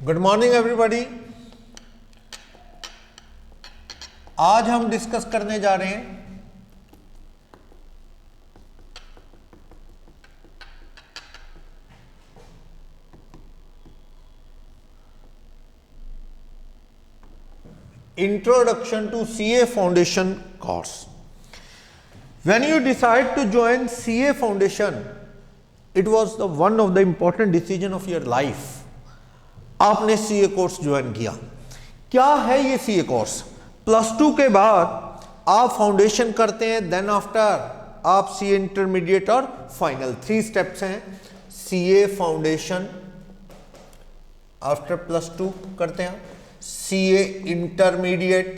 Good morning everybody. आज हम discuss करने जा रहे हैं introduction to CA foundation course. When you decide to join CA Foundation, it was the one of the important decision of your life. आपने CA course join किया। क्या है ये CA कोर्स? +2 के बाद आप फाउंडेशन करते हैं, देन आफ्टर आप CA इंटरमीडिएट और फाइनल 3 स्टेप्स हैं। CA फाउंडेशन आफ्टर +2 करते हैं, CA इंटरमीडिएट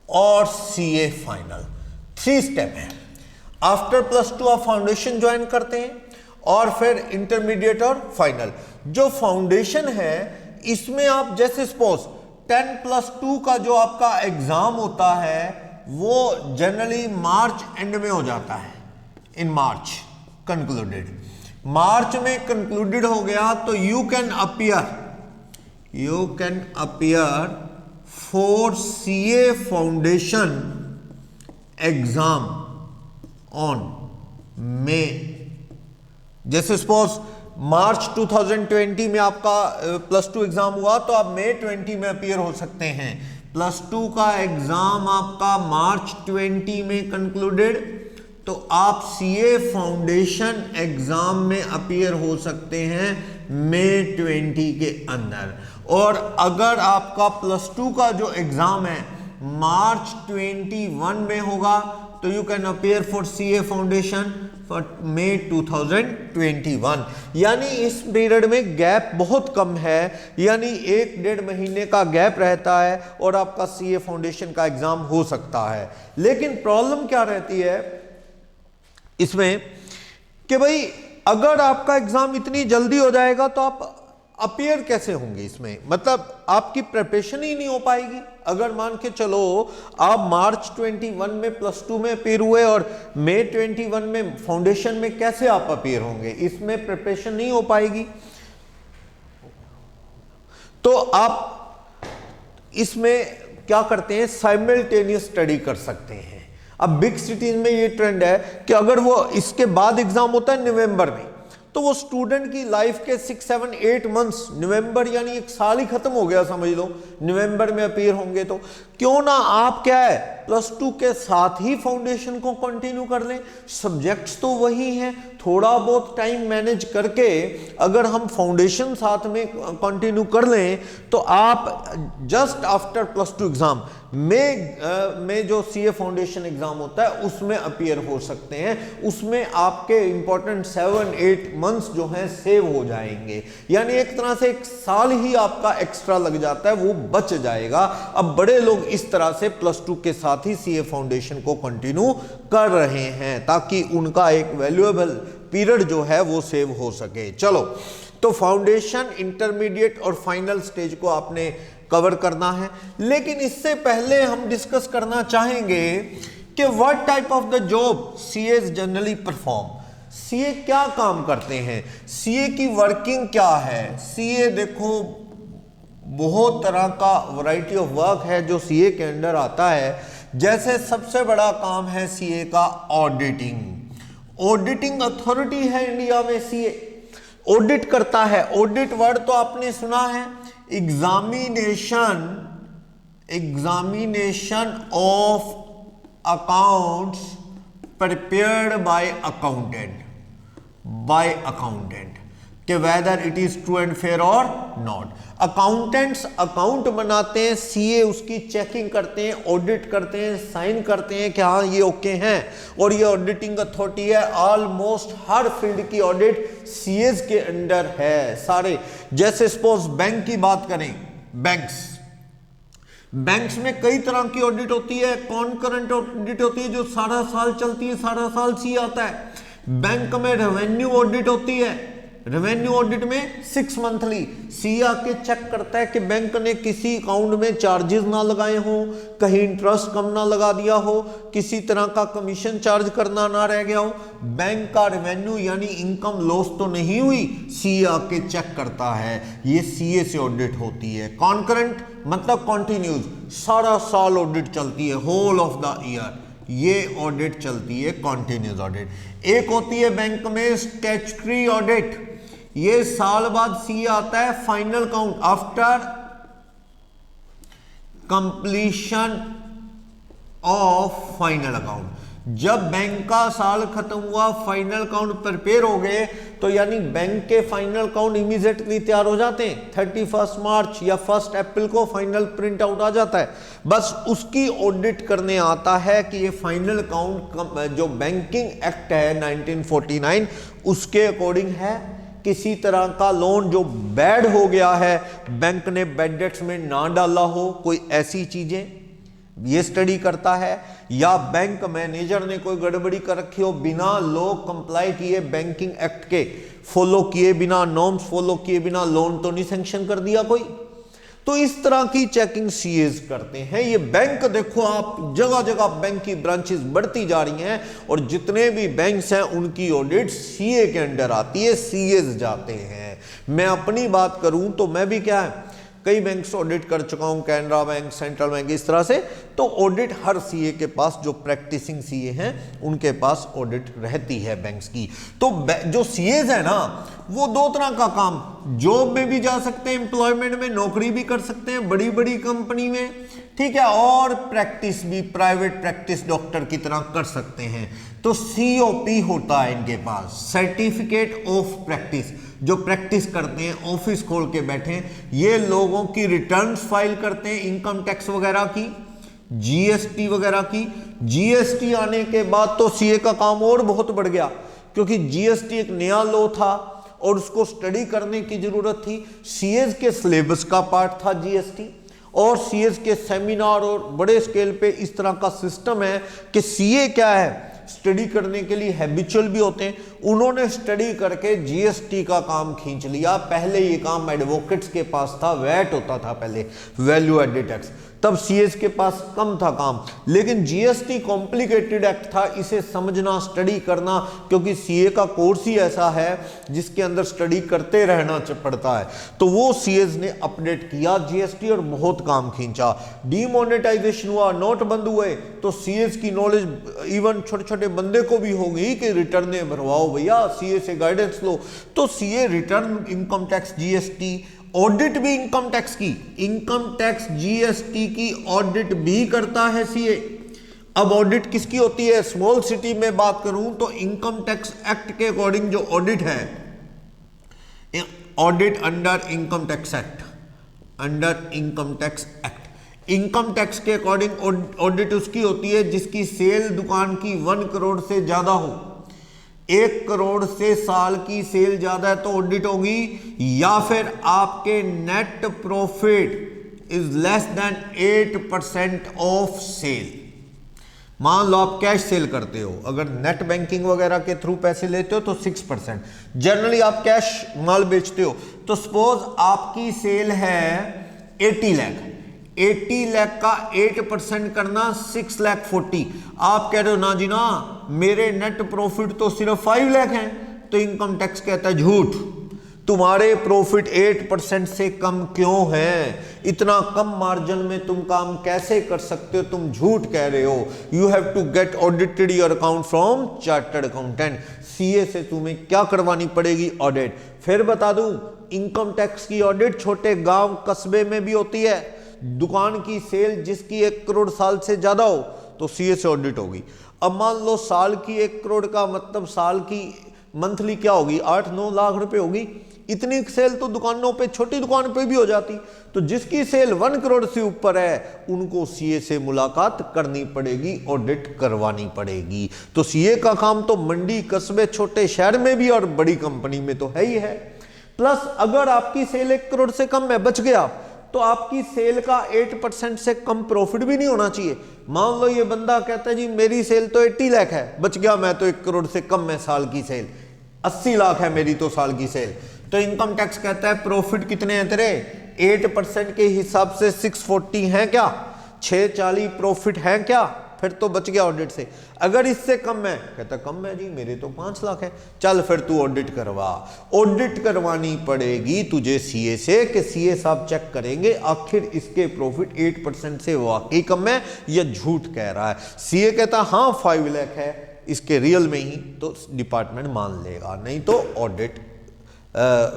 और CA फाइनल। 3 स्टेप है। आफ्टर +2 आप फाउंडेशन ज्वाइन करते हैं और फिर इंटरमीडिएट और फाइनल। जो फाउंडेशन है इसमें आप जैसे सपोज 10+2 का जो आपका एग्जाम होता है वो जनरली मार्च एंड में हो जाता है। इन मार्च कंक्लूडेड, मार्च में कंक्लूडेड हो गया तो you can appear for CA Foundation exam on May। जैसे सपोज मार्च 2020 में आपका +2 एग्जाम हुआ तो आप May 20 में अपीयर हो सकते हैं। +2 का एग्जाम आपका मार्च 20 में कंक्लूडेड तो आप CA फाउंडेशन एग्जाम में अपीयर हो सकते हैं May 20 के अंदर। और अगर आपका +2 का जो एग्जाम है मार्च 21 में होगा तो you can appear for CA foundation for May 2021। यानी इस पीरियड में गैप बहुत कम है, यानी 1-1.5 महीने का गैप रहता है और आपका CA फाउंडेशन का एग्जाम हो सकता है। लेकिन प्रॉब्लम क्या रहती है इसमें कि भाई अगर आपका एग्जाम इतनी जल्दी हो जाएगा तो आप अपीयर कैसे होंगे इसमें, मतलब आपकी प्रिपरेशन ही नहीं हो पाएगी। अगर मान के चलो आप मार्च 21 में +2 में अपीयर हुए और May 21 में फाउंडेशन में, कैसे आप अपीयर होंगे? इसमें प्रिपरेशन नहीं हो पाएगी। तो आप इसमें क्या करते हैं, साइमल्टेनियस स्टडी कर सकते हैं। अब बिग सिटीज में ये ट्रेंड है कि अगर वो इसके बाद एग्जाम होता है नवंबर में तो वो स्टूडेंट की लाइफ के 6, 7, 8 मंथ्स, नवंबर यानी 1 साल ही खत्म हो गया समझ लो, नवंबर में अपीयर होंगे। तो क्यों ना आप क्या है +2 के साथ ही फाउंडेशन को कंटिन्यू कर लें। सब्जेक्ट्स तो वही हैं, थोड़ा बहुत टाइम मैनेज करके अगर हम फाउंडेशन साथ में कंटिन्यू कर लें तो आप जस्ट आफ्टर +2 एग्जाम में जो CA फाउंडेशन एग्जाम होता है उसमें अपीयर हो सकते हैं। उसमें आपके इंपॉर्टेंट 7-8 मंथ्स जो हैं सेव हो जाएंगे, यानी एक तरह से 1 साल ही आपका एक्स्ट्रा लग जाता है, वो बच जाएगा। अब बड़े लोग इस तरह से +2 के साथ ही CA फाउंडेशन को कंटिन्यू कर रहे हैं ताकि उनका एक वैल्यूएबल पीरियड जो है वो सेव हो सके। चलो, तो फाउंडेशन, इंटरमीडिएट और फाइनल स्टेज को आपने कवर करना है। लेकिन इससे पहले हम डिस्कस करना चाहेंगे कि what type of the job CA generally perform. CA क्या काम करते हैं, CA की वर्किंग क्या है। CA देखो बहुत तरह का वैरायटी ऑफ वर्क है जो CA के अंडर आता है। जैसे सबसे बड़ा काम है CA का ऑडिटिंग। ऑडिटिंग अथॉरिटी है इंडिया में। CA ऑडिट करता है। ऑडिट वर्ड तो आपने सुना है, examination of accounts prepared by accountant कि whether it is true and fair और नॉट। अकाउंटेंट्स अकाउंट बनाते हैं, CA उसकी चेकिंग करते हैं, ऑडिट करते हैं, साइन करते हैं कि हाँ ये ओके हैं। और ये ऑडिटिंग अथॉरिटी है। ऑलमोस्ट हर फील्ड की ऑडिट CAs के अंडर है सारे। जैसे सपोज बैंक की बात करें, बैंक्स में कई तरह की ऑडिट होती है। कॉन्करेंट ऑडिट होती है जो सारा साल चलती है, सारा साल CA आता है। बैंक में रेवेन्यू ऑडिट होती है, रेवेन्यू ऑडिट में 6 मंथली सीए आके चेक करता है कि बैंक ने किसी अकाउंट में चार्जेस ना लगाए हो, कहीं इंटरेस्ट कम ना लगा दिया हो, किसी तरह का कमीशन चार्ज करना ना रह गया हो, बैंक का रेवेन्यू यानी इनकम लॉस तो नहीं हुई, सीए आके चेक करता है। ये सीए से ऑडिट होती है। कॉन्करेंट मतलब कॉन्टिन्यूज, सारा साल ऑडिट चलती है, होल ऑफ द ईयर ये ऑडिट चलती है, कॉन्टिन्यूस ऑडिट। एक होती है बैंक में स्टैट्यूटरी ऑडिट, ये साल बाद सीए आता है final count after completion of final account. जब बैंक का साल खत्म हुआ, फाइनल काउंट प्रिपेयर हो गए, तो यानी बैंक के फाइनल काउंट इमीडिएटली तैयार हो जाते हैं। 31 मार्च या 1 अप्रैल को फाइनल प्रिंट आउट आ जाता है, बस उसकी ऑडिट करने आता है कि ये फाइनल काउंट जो बैंकिंग एक्ट है 1949 उसके अकॉर्डिंग है। किसी तरह का लोन जो बैड हो गया है, बैंक ने बैड डेट्स में ना डाला हो, कोई ऐसी चीजें ये स्टडी करता है, या बैंक मैनेजर ने कोई गड़बड़ी कर रखी हो, बिना लॉ कंप्लाई किए, बैंकिंग एक्ट के फॉलो किए बिना, नॉर्म्स फॉलो किए बिना लोन तो नहीं सैंक्शन कर दिया कोई। तो इस तरह की चेकिंग सीएज करते हैं। ये बैंक देखो आप जगह जगह बैंक की ब्रांचेस बढ़ती जा रही हैं और जितने भी बैंक्स हैं उनकी ऑडिट सीए के अंडर आती है, सीएज जाते हैं। मैं अपनी बात करूं तो मैं भी क्या है कई बैंक्स ऑडिट कर चुका हूं, कैनरा बैंक, सेंट्रल बैंक, इस तरह से। तो ऑडिट हर सीए के पास, जो प्रैक्टिसिंग सीए हैं उनके पास ऑडिट रहती है बैंक्स की। तो जो सीएज है ना वो दो तरह का काम, जॉब में भी जा सकते हैं, एम्प्लॉयमेंट में नौकरी भी कर सकते हैं बड़ी बड़ी कंपनी में, ठीक है, और प्रैक्टिस भी प्राइवेट प्रैक्टिस डॉक्टर की तरह कर सकते हैं। तो सीओपी होता है इनके पास, सर्टिफिकेट ऑफ प्रैक्टिस, जो प्रैक्टिस करते हैं, ऑफिस खोल के बैठे, ये लोगों की रिटर्न्स फाइल करते हैं, इनकम टैक्स वगैरह की, जीएसटी वगैरह की। जीएसटी आने के बाद तो सीए का काम और बहुत बढ़ गया, क्योंकि जीएसटी एक नया लॉ था और उसको स्टडी करने की जरूरत थी। सीएज के सिलेबस का पार्ट था जीएसटी, और सीएज के सेमिनार और बड़े स्केल पे इस तरह का सिस्टम है कि सीए क्या है स्टडी करने के लिए हैबिचुअल भी होते हैं। उन्होंने स्टडी करके जीएसटी का काम खींच लिया। पहले ये काम एडवोकेट्स के पास था, वैट होता था पहले, वैल्यू एडेड टैक्स, तब सीएस के पास कम था काम। लेकिन जीएसटी कॉम्प्लिकेटेड एक्ट था, इसे समझना, स्टडी करना, क्योंकि सीए का कोर्स ही ऐसा है जिसके अंदर स्टडी करते रहना पड़ता है। तो वो सीएस ने अपडेट किया जीएसटी और बहुत काम खींचा। डीमोनेटाइजेशन हुआ, नोट बंद हुए, तो सीएस की नॉलेज इवन छोटे छोटे बंदे को भी होगी कि रिटर्न भरवाओ भैया, सीए से गाइडेंस लो। तो CA return, income tax, GST, audit भी इनकम टैक्स की, इनकम टैक्स जीएसटी की ऑडिट भी करता है सीए। अब ऑडिट किसकी होती है? स्मॉल सिटी में बात करूं तो इनकम टैक्स एक्ट के अकॉर्डिंग जो ऑडिट है, audit under income tax act, under income tax act, income tax के अकॉर्डिंग ऑडिट उसकी होती है जिसकी सेल दुकान की 1 करोड़ से ज्यादा हो। 1 करोड़ से साल की सेल ज्यादा है तो ऑडिट होगी, या फिर आपके net profit is less than 8% of sale. मान लो आप कैश सेल करते हो, अगर नेट बैंकिंग वगैरह के थ्रू पैसे लेते हो तो 6%, जनरली आप कैश माल बेचते हो। तो सपोज आपकी सेल है 80 लाख, 80 लाख का 8% करना 6 लाख 40। आप कह रहे हो ना जी ना, मेरे नेट प्रॉफिट तो सिर्फ 5 लाख हैं। तो इनकम टैक्स कहता है झूठ, तुम्हारे प्रॉफिट 8% से कम क्यों है? इतना कम मार्जिन में तुम काम कैसे कर सकते हो? तुम झूठ कह रहे हो। You have to get audited your account from chartered accountant. CA से तुम्हें क्या करवानी पड़ेगी? ऑडिट। फिर बता दूं, इनकम टैक्स की ऑडिट छोटे गांव कस्बे में भी होती है। दुकान की सेल जिसकी 1 करोड़ साल से ज्यादा हो तो सीए से ऑडिट होगी। अब मान लो साल की 1 करोड़ का मतलब साल की मंथली क्या होगी? 8-9 लाख रुपए होगी। इतनी सेल तो दुकानों पे, छोटी दुकान पे भी हो जाती। तो जिसकी सेल 1 करोड़ से ऊपर है उनको सीए से मुलाकात करनी पड़ेगी, ऑडिट करवानी पड़ेगी। तो सीए का काम तो मंडी, कस्बे, छोटे शहर में भी और बड़ी कंपनी में तो है ही है। प्लस अगर आपकी सेल 1 करोड़ से कम में बच गया तो आपकी सेल का 8% से कम प्रॉफिट भी नहीं होना चाहिए। मान लो ये बंदा कहता है जी मेरी सेल तो 80 लाख है, बच गया मैं तो 1 करोड़ से कम में साल की सेल, 80 लाख है मेरी तो साल की सेल, तो इनकम टैक्स कहता है प्रॉफिट कितने हैं तेरे, 8% के हिसाब से 640 है क्या, 640 प्रॉफिट है क्या, फिर तो बच गया ऑडिट से। अगर इससे कम है, कहता कम है जी मेरे तो 5 लाख है, चल फिर तू ऑडिट करवा। ऑडिट करवानी पड़ेगी तुझे सीए से कि सीए साहब चेक करेंगे आखिर इसके प्रॉफिट 8% से वाकई कम है या झूठ कह रहा है। सीए कहता हाँ 5 लाख है इसके रियल में ही, तो डिपार्टमेंट मान लेगा, नहीं तो ऑडिट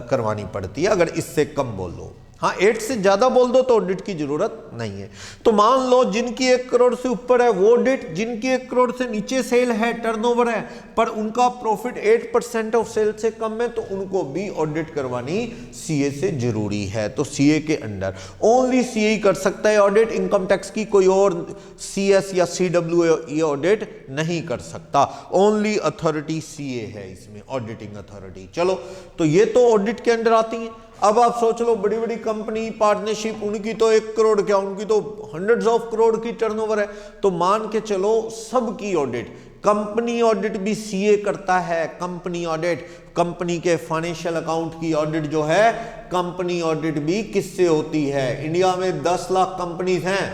करवानी पड़ती है अगर इससे कम बोल दो। हाँ 8 से ज्यादा बोल दो तो ऑडिट की जरूरत नहीं है। तो मान लो जिनकी 1 करोड़ से ऊपर है वो ऑडिट, जिनकी 1 करोड़ से नीचे सेल है, टर्नओवर है, पर उनका प्रॉफिट 8% ऑफ सेल से कम है, तो उनको भी ऑडिट करवानी सीए से जरूरी है। तो सीए के अंडर ओनली सीए कर सकता है ऑडिट, इनकम टैक्स की कोई और सीएस या सीडब्ल्यू ये ऑडिट नहीं कर सकता। ओनली अथॉरिटी सीए है इसमें, ऑडिटिंग अथॉरिटी। चलो तो ये तो ऑडिट के अंडर आती है। अब आप सोच लो बड़ी बड़ी कंपनी पार्टनरशिप, उनकी तो 1 करोड़ क्या, उनकी तो हंड्रेड्स ऑफ करोड़ की टर्नओवर है, तो मान के चलो सबकी ऑडिट, कंपनी ऑडिट भी सीए करता है। कंपनी ऑडिट, कंपनी के फाइनेंशियल अकाउंट की ऑडिट जो है, कंपनी ऑडिट भी किससे होती है। इंडिया में 10 लाख कंपनीज हैं,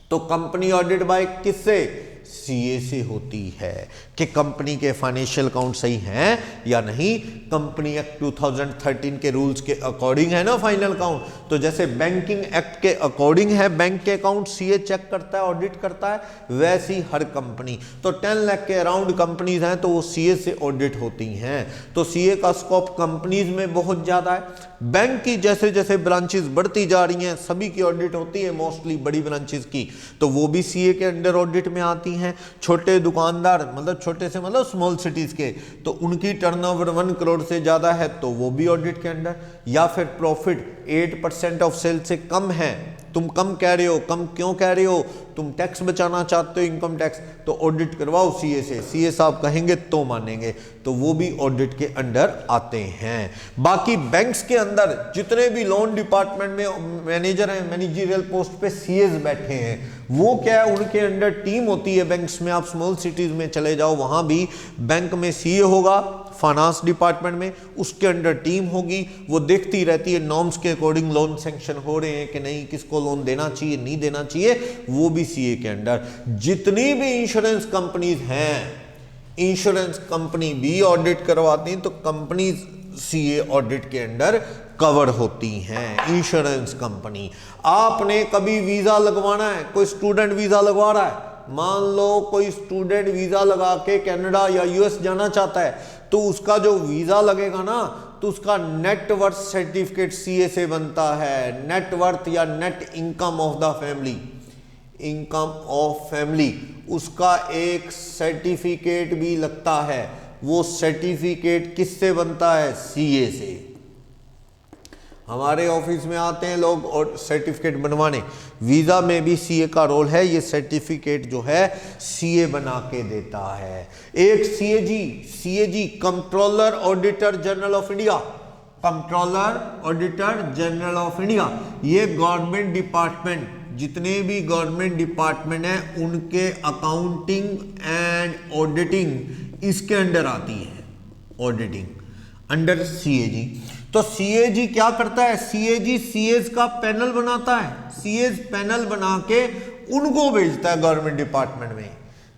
तो कंपनी ऑडिट बाय किससे, सीए से होती है कि कंपनी के फाइनेंशियल अकाउंट सही हैं या नहीं। कंपनी एक्ट 2013 के रूल्स के अकॉर्डिंग है ना फाइनल अकाउंट, तो जैसे बैंकिंग एक्ट के अकॉर्डिंग है बैंक के अकाउंट, सीए चेक करता है, ऑडिट करता है, वैसे ही हर कंपनी, तो 10 लाख के अराउंड कंपनीज हैं तो वो सीए से ऑडिट होती हैं। तो सीए का स्कोप कंपनीज में बहुत ज्यादा है। बैंक की जैसे जैसे ब्रांचेस बढ़ती जा रही हैं सभी की ऑडिट होती है, मोस्टली बड़ी ब्रांचेस की, तो वो भी सीए के अंडर ऑडिट में आती हैं। छोटे दुकानदार, मतलब छोटे से मतलब स्मॉल सिटीज के, तो उनकी टर्नओवर 1 करोड़ से ज्यादा है तो वो भी ऑडिट के अंडर। या फिर प्रॉफिट 8% ऑफ सेल से कम है, तुम कम कह रहे हो, कम क्यों कह रहे हो, तुम टैक्स बचाना चाहते हो इनकम टैक्स, तो ऑडिट करवाओ सीए से, सीए साहब कहेंगे तो मानेंगे, तो वो भी ऑडिट के अंडर आते हैं। बाकी बैंक्स के अंदर जितने भी लोन डिपार्टमेंट में मैनेजर हैं, मैनेजरियल पोस्ट पे सीएस बैठे हैं, वो क्या है उनके अंडर टीम होती है बैंक्स में। आप स्मॉल सिटीज में चले जाओ, वहां भी बैंक में सीए होगा, फाइनेंस डिपार्टमेंट में उसके अंडर टीम होगी, वो देखती रहती है नॉर्म्स के अकॉर्डिंग लोन सैंक्शन हो रहे हैं कि नहीं, किसको लोन देना चाहिए नहीं देना चाहिए, वो भी सीए के अंडर। जितनी भी इंश्योरेंस कंपनीज हैं, इंश्योरेंस कंपनी भी ऑडिट करवाती हैं, तो कंपनी सीए ऑडिट के अंडर कवर होती हैं। इंश्योरेंस कंपनी, आपने कभी वीजा लगवाना है, कोई स्टूडेंट वीजा लगवा रहा है, मान लो कोई स्टूडेंट वीजा लगा के कनाडा या यूएस जाना चाहता है, तो उसका जो वीजा लगेगा ना, तो उसका नेटवर्थ सर्टिफिकेट सीए से बनता है। नेटवर्थ या net income of the family, income of family, उसका एक सर्टिफिकेट भी लगता है। वो सर्टिफिकेट किससे बनता है, सीए से। हमारे ऑफिस में आते हैं लोग और सर्टिफिकेट बनवाने, वीजा में भी सीए का रोल है, ये सर्टिफिकेट जो है सीए बना के देता है। एक CAG controller auditor general of India, controller auditor general of India, ये गवर्नमेंट डिपार्टमेंट, जितने भी गवर्नमेंट डिपार्टमेंट हैं उनके अकाउंटिंग एंड ऑडिटिंग इसके अंडर आती है, ऑडिटिंग अंडर सीएजी। तो सीएजी क्या करता है, सीएजी सीएस का पैनल बनाता है, सीएस पैनल बना के उनको भेजता है गवर्नमेंट डिपार्टमेंट में।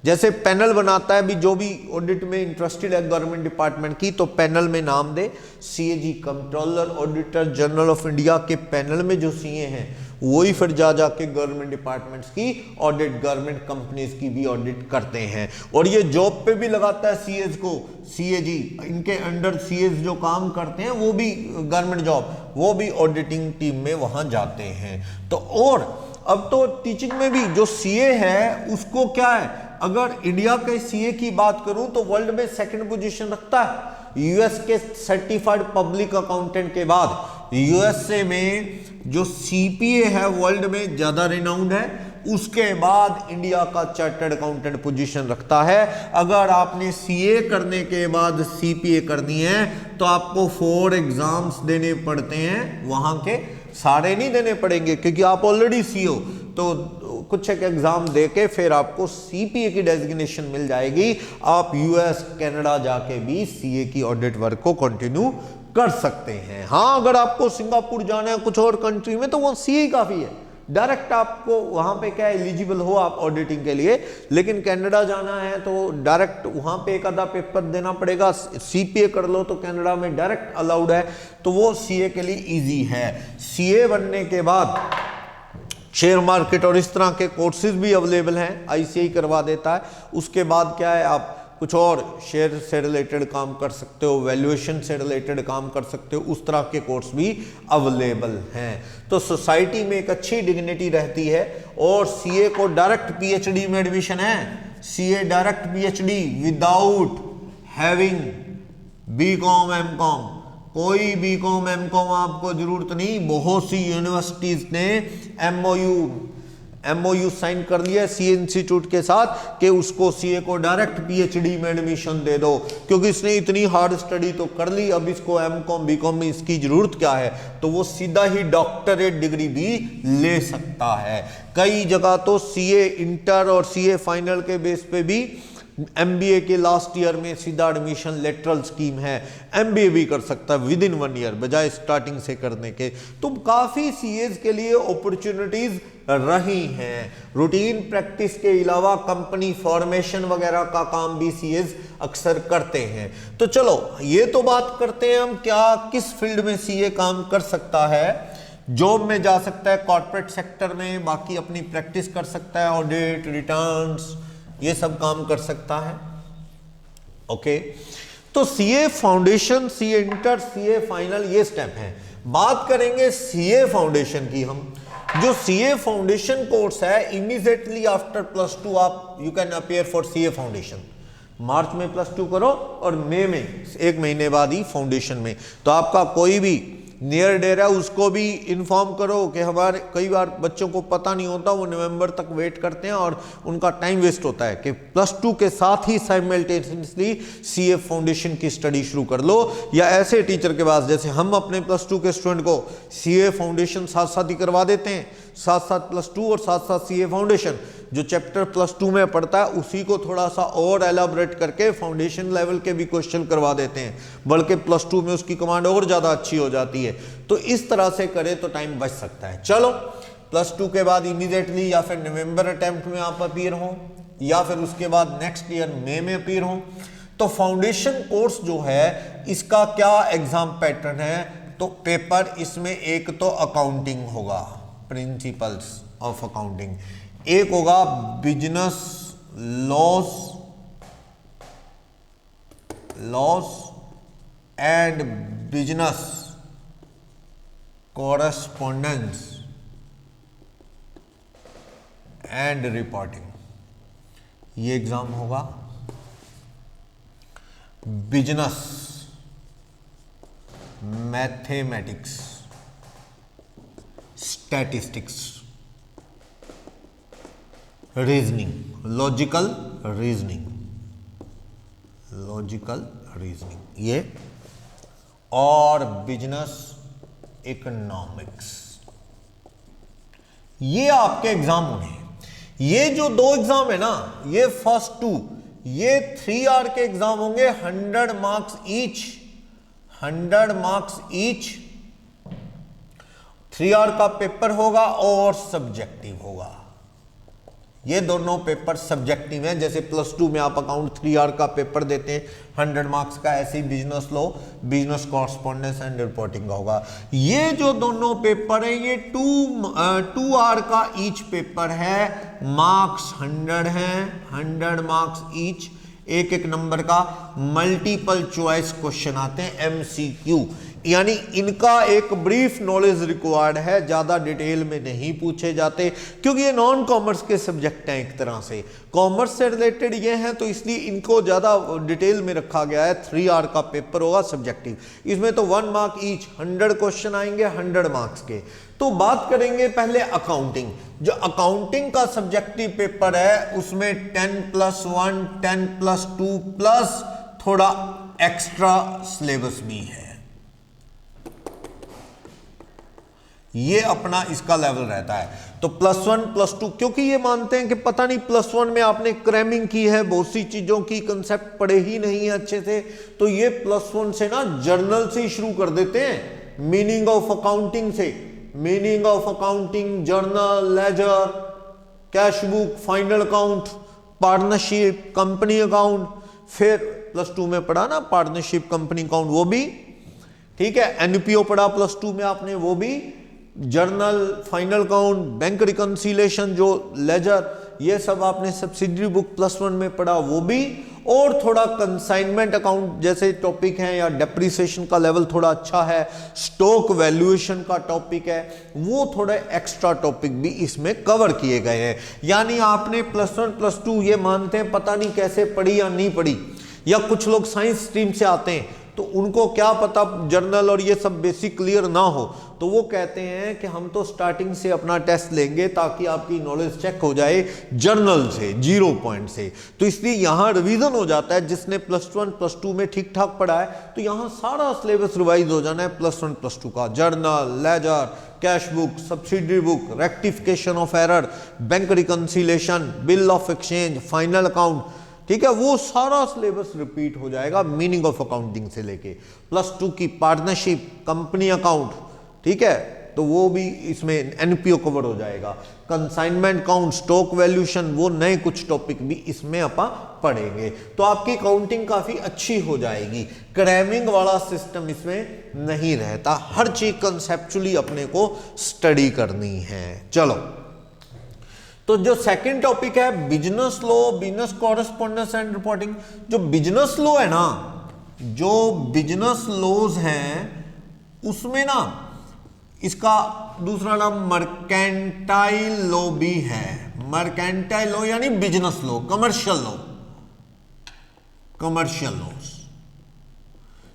जैसे पैनल बनाता है, भी जो भी ऑडिट में इंटरेस्टेड है गवर्नमेंट डिपार्टमेंट की, तो पैनल में नाम दे CAG controller auditor general of India के पैनल में जो सीए हैं वही फिर जा जाके गवर्नमेंट डिपार्टमेंट्स की ऑडिट, गवर्नमेंट कंपनीज की भी ऑडिट करते हैं। और ये जॉब पे भी लगाता है सीएस को, सीएजी इनके अंडर सीएस जो काम करते हैं वो भी गवर्नमेंट जॉब, वो भी ऑडिटिंग टीम में वहां जाते हैं। तो और अब तो टीचिंग में भी जो सीए है उसको क्या है, अगर इंडिया के सीए की बात करूं तो वर्ल्ड में 2nd पोजीशन रखता है। यूएस के सर्टिफाइड पब्लिक अकाउंटेंट के बाद यूएसए में जो सीपीए है वर्ल्ड में ज्यादा रिनाउंड है, उसके बाद इंडिया का चार्टर्ड अकाउंटेंट पोजीशन रखता है। अगर आपने सीए करने के बाद सीपीए करनी है तो आपको 4 एग्जाम्स देने पड़ते हैं, वहां के सारे नहीं देने पड़ेंगे क्योंकि आप ऑलरेडी सी हो, तो कुछ एक एग्जाम देके फिर आपको सीपीए की डेजिग्नेशन मिल जाएगी। आप यूएस कनाडा जाके भी सीए की ऑडिट वर्क को कंटिन्यू कर सकते हैं। हाँ, अगर आपको सिंगापुर जाना है कुछ और कंट्री में तो वो सीए काफी है, डायरेक्ट आपको वहां पे क्या एलिजिबल हो आप ऑडिटिंग के लिए। लेकिन कनाडा जाना है तो डायरेक्ट वहां पे एक आधा पेपर देना पड़ेगा। सीपीए कर लो तो कनाडा में डायरेक्ट अलाउड है, तो वो सीए के लिए इजी है। सीए बनने के बाद शेयर मार्केट और इस तरह के कोर्सेज भी अवेलेबल हैं, आईसीआई करवा देता है। उसके बाद क्या है, आप कुछ और शेयर से रिलेटेड काम कर सकते हो, वैल्यूएशन से रिलेटेड काम कर सकते हो, उस तरह के कोर्स भी अवेलेबल हैं। तो सोसाइटी में एक अच्छी डिग्निटी रहती है। और सीए को डायरेक्ट पीएचडी में एडमिशन है, CA direct PhD without having BCom MCom. कोई बीकॉम एमकॉम आपको जरूरत नहीं। बहुत सी यूनिवर्सिटीज ने एमओयू साइन कर लिया सीए इंस्टीट्यूट के साथ कि उसको सीए को डायरेक्ट पीएचडी में एडमिशन दे दो, क्योंकि इसने इतनी हार्ड स्टडी तो कर ली, अब इसको एमकॉम बीकॉम में इसकी जरूरत क्या है, तो वो सीधा ही डॉक्टरेट डिग्री भी ले सकता है। कई जगह तो सीए इंटर और सीए फाइनल के बेस पे भी एमबीए के लास्ट ईयर में सीधा एडमिशन लेटरल स्कीम है, एमबीए भी कर सकता है विद इन 1 ईयर बजाय स्टार्टिंग से करने के। तो काफी सीएज के लिए अपॉर्चुनिटीज रही हैं। रूटीन प्रैक्टिस के अलावा कंपनी फॉर्मेशन वगैरह का काम भी सीएज अक्सर करते हैं। तो चलो ये तो बात करते हैं हम क्या किस फील्ड में सीए काम कर सकता है। जॉब में जा सकता है, कॉर्पोरेट सेक्टर में, बाकी अपनी प्रैक्टिस कर सकता है, ऑडिट रिटर्न्स ये सब काम कर सकता है। ओके, तो CA foundation, CA inter, CA final ये स्टेप है। बात करेंगे सीए फाउंडेशन की हम। जो सीए फाउंडेशन कोर्स है, इमीडिएटली आफ्टर +2 आप you can appear for CA foundation. March में +2 करो और मई में 1 महीने बाद ही फाउंडेशन में। तो आपका कोई भी नियर डेयर है उसको भी इन्फॉर्म करो कि हमारे कई बार बच्चों को पता नहीं होता, वो नवंबर तक वेट करते हैं और उनका टाइम वेस्ट होता है कि +2 के साथ ही साइमल्टेनियसली सीए फाउंडेशन की स्टडी शुरू कर लो। या ऐसे टीचर के पास, जैसे हम अपने +2 के स्टूडेंट को सीए फाउंडेशन साथ साथ ही करवा देते हैं, साथ साथ +2 और साथ साथ सीए फाउंडेशन। जो चैप्टर +2 में पढ़ता है उसी को थोड़ा सा और एलाबोरेट करके फाउंडेशन लेवल के भी क्वेश्चन करवा देते हैं, बल्कि +2 में उसकी कमांड और ज़्यादा अच्छी हो जाती है। तो इस तरह से करें तो टाइम बच सकता है। चलो +2 के बाद इमीडिएटली या फिर नवंबर अटेम्प्ट में आप अपीयर हो, या फिर उसके बाद नेक्स्ट ईयर मई में अपीयर हो। तो फाउंडेशन कोर्स जो है इसका क्या एग्जाम पैटर्न है, तो पेपर इसमें एक तो अकाउंटिंग होगा, प्रिंसिपल्स ऑफ अकाउंटिंग, एक होगा business loss and business correspondence and reporting, ये एग्जाम होगा। Business mathematics, statistics, reasoning, logical reasoning, ये, और बिजनेस इकोनॉमिक्स, ये आपके एग्जाम होंगे। ये जो 2 एग्जाम है ना, ये फर्स्ट 2, ये 3 आवर के एग्जाम होंगे, 100 marks each, 100 marks each. 3 hour का पेपर होगा और सब्जेक्टिव होगा। ये दोनों पेपर सब्जेक्टिव हैं। जैसे +2 में आप अकाउंट 3 आवर का पेपर देते हैं 100 मार्क्स का, ऐसे ही business law, business correspondence and reporting का होगा। ये जो दोनों पेपर हैं ये 2 आवर का ईच पेपर है, मार्क्स 100 हैं, 100 मार्क्स ईच, एक एक नंबर का। मल्टीपल चॉइस क्वेश्चन आते हैं, MCQ, यानी इनका एक ब्रीफ नॉलेज रिक्वायर्ड है, ज्यादा डिटेल में नहीं पूछे जाते, क्योंकि ये नॉन कॉमर्स के सब्जेक्ट हैं एक तरह से, कॉमर्स से रिलेटेड ये हैं, तो इसलिए इनको ज्यादा डिटेल में रखा गया है। 3 आवर का पेपर होगा सब्जेक्टिव, इसमें तो 1 मार्क ईच, 100 क्वेश्चन आएंगे 100 मार्क्स के। तो बात करेंगे पहले अकाउंटिंग। जो अकाउंटिंग का सब्जेक्टिव पेपर है उसमें 10+1, 10+2 प्लस थोड़ा एक्स्ट्रा सिलेबस भी है। ये अपना इसका लेवल रहता है। तो +1 +2, क्योंकि ये मानते हैं कि पता नहीं +1 में आपने क्रैमिंग की है, बहुत सी चीजों की कंसेप्ट पढ़े ही नहीं है अच्छे से, तो ये +1 से ना जर्नल से ही शुरू कर देते हैं, मीनिंग ऑफ अकाउंटिंग से, meaning of accounting, journal, ledger, cash book, final account, partnership, company account, फिर +2 में पढ़ा ना पार्टनरशिप, कंपनी अकाउंट, वो भी ठीक है, एनपीओ पढ़ा +2 में आपने, वो भी, journal, final account, bank reconciliation, जो लेजर, ये सब आपने सब्सिडरी बुक +1 में पढ़ा, वो भी, और थोड़ा कंसाइनमेंट अकाउंट जैसे टॉपिक है, या डेप्रिसिएशन का लेवल थोड़ा अच्छा है, स्टॉक वैल्यूएशन का टॉपिक है, वो थोड़े एक्स्ट्रा टॉपिक भी इसमें कवर किए गए हैं। यानी आपने +1 +2 ये मानते हैं पता नहीं कैसे पढ़ी या नहीं पढ़ी, या कुछ लोग साइंस स्ट्रीम से आते हैं तो उनको क्या पता जर्नल और ये सब बेसिक क्लियर ना हो, तो वो कहते हैं कि हम तो स्टार्टिंग से अपना टेस्ट लेंगे ताकि आपकी नॉलेज चेक हो जाए जर्नल से, 0 पॉइंट से। तो इसलिए यहाँ रिवीजन हो जाता है, जिसने +1 +2 में ठीक ठाक पढ़ा है तो यहाँ सारा सिलेबस रिवाइज हो जाना है +1 +2 का, journal, ledger, cash book, subsidiary book, rectification of error, bank reconciliation, bill of exchange, final account, ठीक है, वो सारा सिलेबस रिपीट हो जाएगा मीनिंग ऑफ अकाउंटिंग से लेके। +2 की पार्टनरशिप, कंपनी अकाउंट, ठीक है, तो वो भी इसमें एनपीओ कवर हो जाएगा, कंसाइनमेंट अकाउंट, स्टॉक वैल्यूएशन, वो नए कुछ टॉपिक भी इसमें अपन पढ़ेंगे। तो आपकी अकाउंटिंग काफी अच्छी हो जाएगी, क्रैमिंग वाला सिस्टम इसमें नहीं रहता, हर चीज कंसेप्चुअली अपने को स्टडी करनी है। चलो, तो जो सेकंड टॉपिक है business law, business correspondence and reporting. जो बिजनेस लॉ है ना, जो बिजनेस लॉज हैं उसमें ना इसका दूसरा नाम मर्केंटाइल लॉ भी है। मर्केंटाइल लॉ यानी business law, commercial law, commercial laws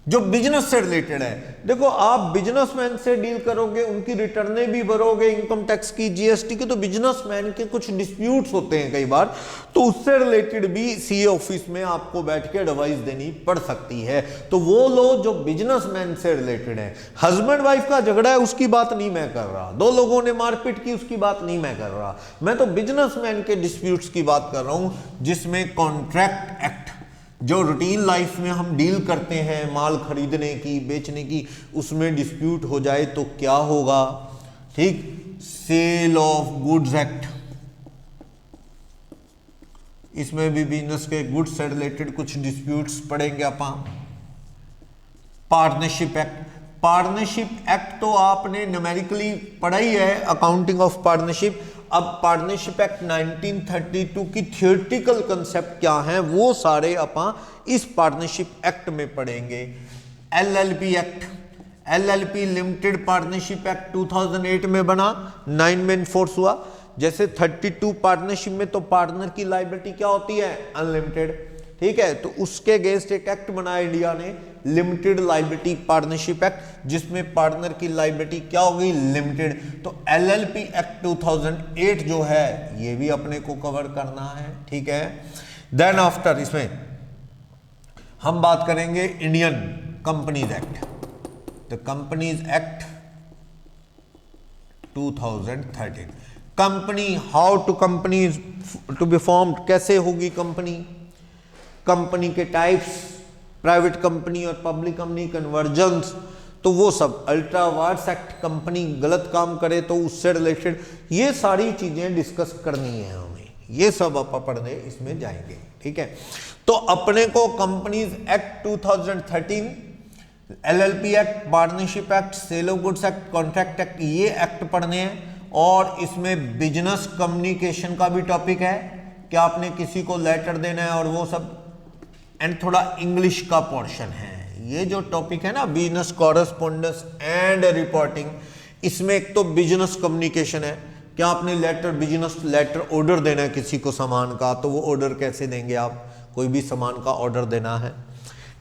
जो बिजनेस से रिलेटेड है। देखो, आप बिजनेसमैन से डील करोगे, उनकी रिटर्नें भी भरोगे, इनकम टैक्स की, जीएसटी की, तो बिजनेसमैन के कुछ डिस्प्यूट्स होते हैं कई बार, तो उससे रिलेटेड भी सीए ऑफिस में आपको बैठ के एडवाइस देनी पड़ सकती है। तो वो लोग जो बिजनेसमैन से रिलेटेड है, हस्बैंड वाइफ का झगड़ा है उसकी बात नहीं मैं कर रहा, दो लोगों ने मारपीट की उसकी बात नहीं मैं कर रहा, मैं तो बिजनेसमैन के डिस्प्यूट्स की बात कर रहा हूं, जिसमें कॉन्ट्रैक्ट एक्ट, जो रूटीन लाइफ में हम डील करते हैं माल खरीदने की, बेचने की, उसमें डिस्प्यूट हो जाए तो क्या होगा, ठीक, सेल ऑफ गुड्स एक्ट, इसमें भी बिजनेस के गुड्स से रिलेटेड कुछ डिस्प्यूट्स पड़ेंगे अपन। पार्टनरशिप एक्ट, पार्टनरशिप एक्ट तो आपने न्यूमेरिकली पढ़ा ही है, अकाउंटिंग ऑफ पार्टनरशिप। अब पार्टनरशिप एक्ट 1932 की थियोरेटिकल कंसेप्ट क्या है वो सारे अपन इस पार्टनरशिप एक्ट में पढ़ेंगे। LLP act, LLP limited partnership act 2008 में बना, 9 में इन्फोर्स हुआ। जैसे 32 पार्टनरशिप में तो पार्टनर की लायबिलिटी क्या होती है, अनलिमिटेड, ठीक है, तो उसके अगेंस्ट एक एक्ट बनाया इंडिया ने, लिमिटेड लायबिलिटी पार्टनरशिप एक्ट, जिसमें पार्टनर की लायबिलिटी क्या होगी, लिमिटेड। तो एलएलपी एक्ट 2008 जो है ये भी अपने को कवर करना है, ठीक है। देन आफ्टर इसमें हम बात करेंगे Indian companies act, the companies act 2013। Company, how to companies to be formed, कैसे होगी कंपनी, कंपनी के टाइप्स, प्राइवेट कंपनी और पब्लिक कंपनी, कन्वर्जन्स, तो वो सब, अल्ट्रा वायर्स एक्ट, कंपनी गलत काम करे तो उससे रिलेटेड, ये सारी चीजें डिस्कस करनी है हमें, ये सब आप पढ़ने इसमें जाएंगे, ठीक है। तो अपने को companies act 2013, LLP act, partnership act, sale of goods act, contract act, ये एक्ट पढ़ने हैं। और इसमें बिजनेस कम्युनिकेशन का भी टॉपिक है कि आपने किसी को लेटर देना है और वो सब, एंड थोड़ा इंग्लिश का पोर्शन है। ये जो टॉपिक है ना, बिजनेस कॉरेस्पॉन्डेंस एंड रिपोर्टिंग, इसमें एक तो बिजनेस कम्युनिकेशन है, क्या आपने लेटर, बिजनेस लेटर ऑर्डर देना है किसी को सामान का, तो वो ऑर्डर कैसे देंगे आप, कोई भी सामान का ऑर्डर देना है,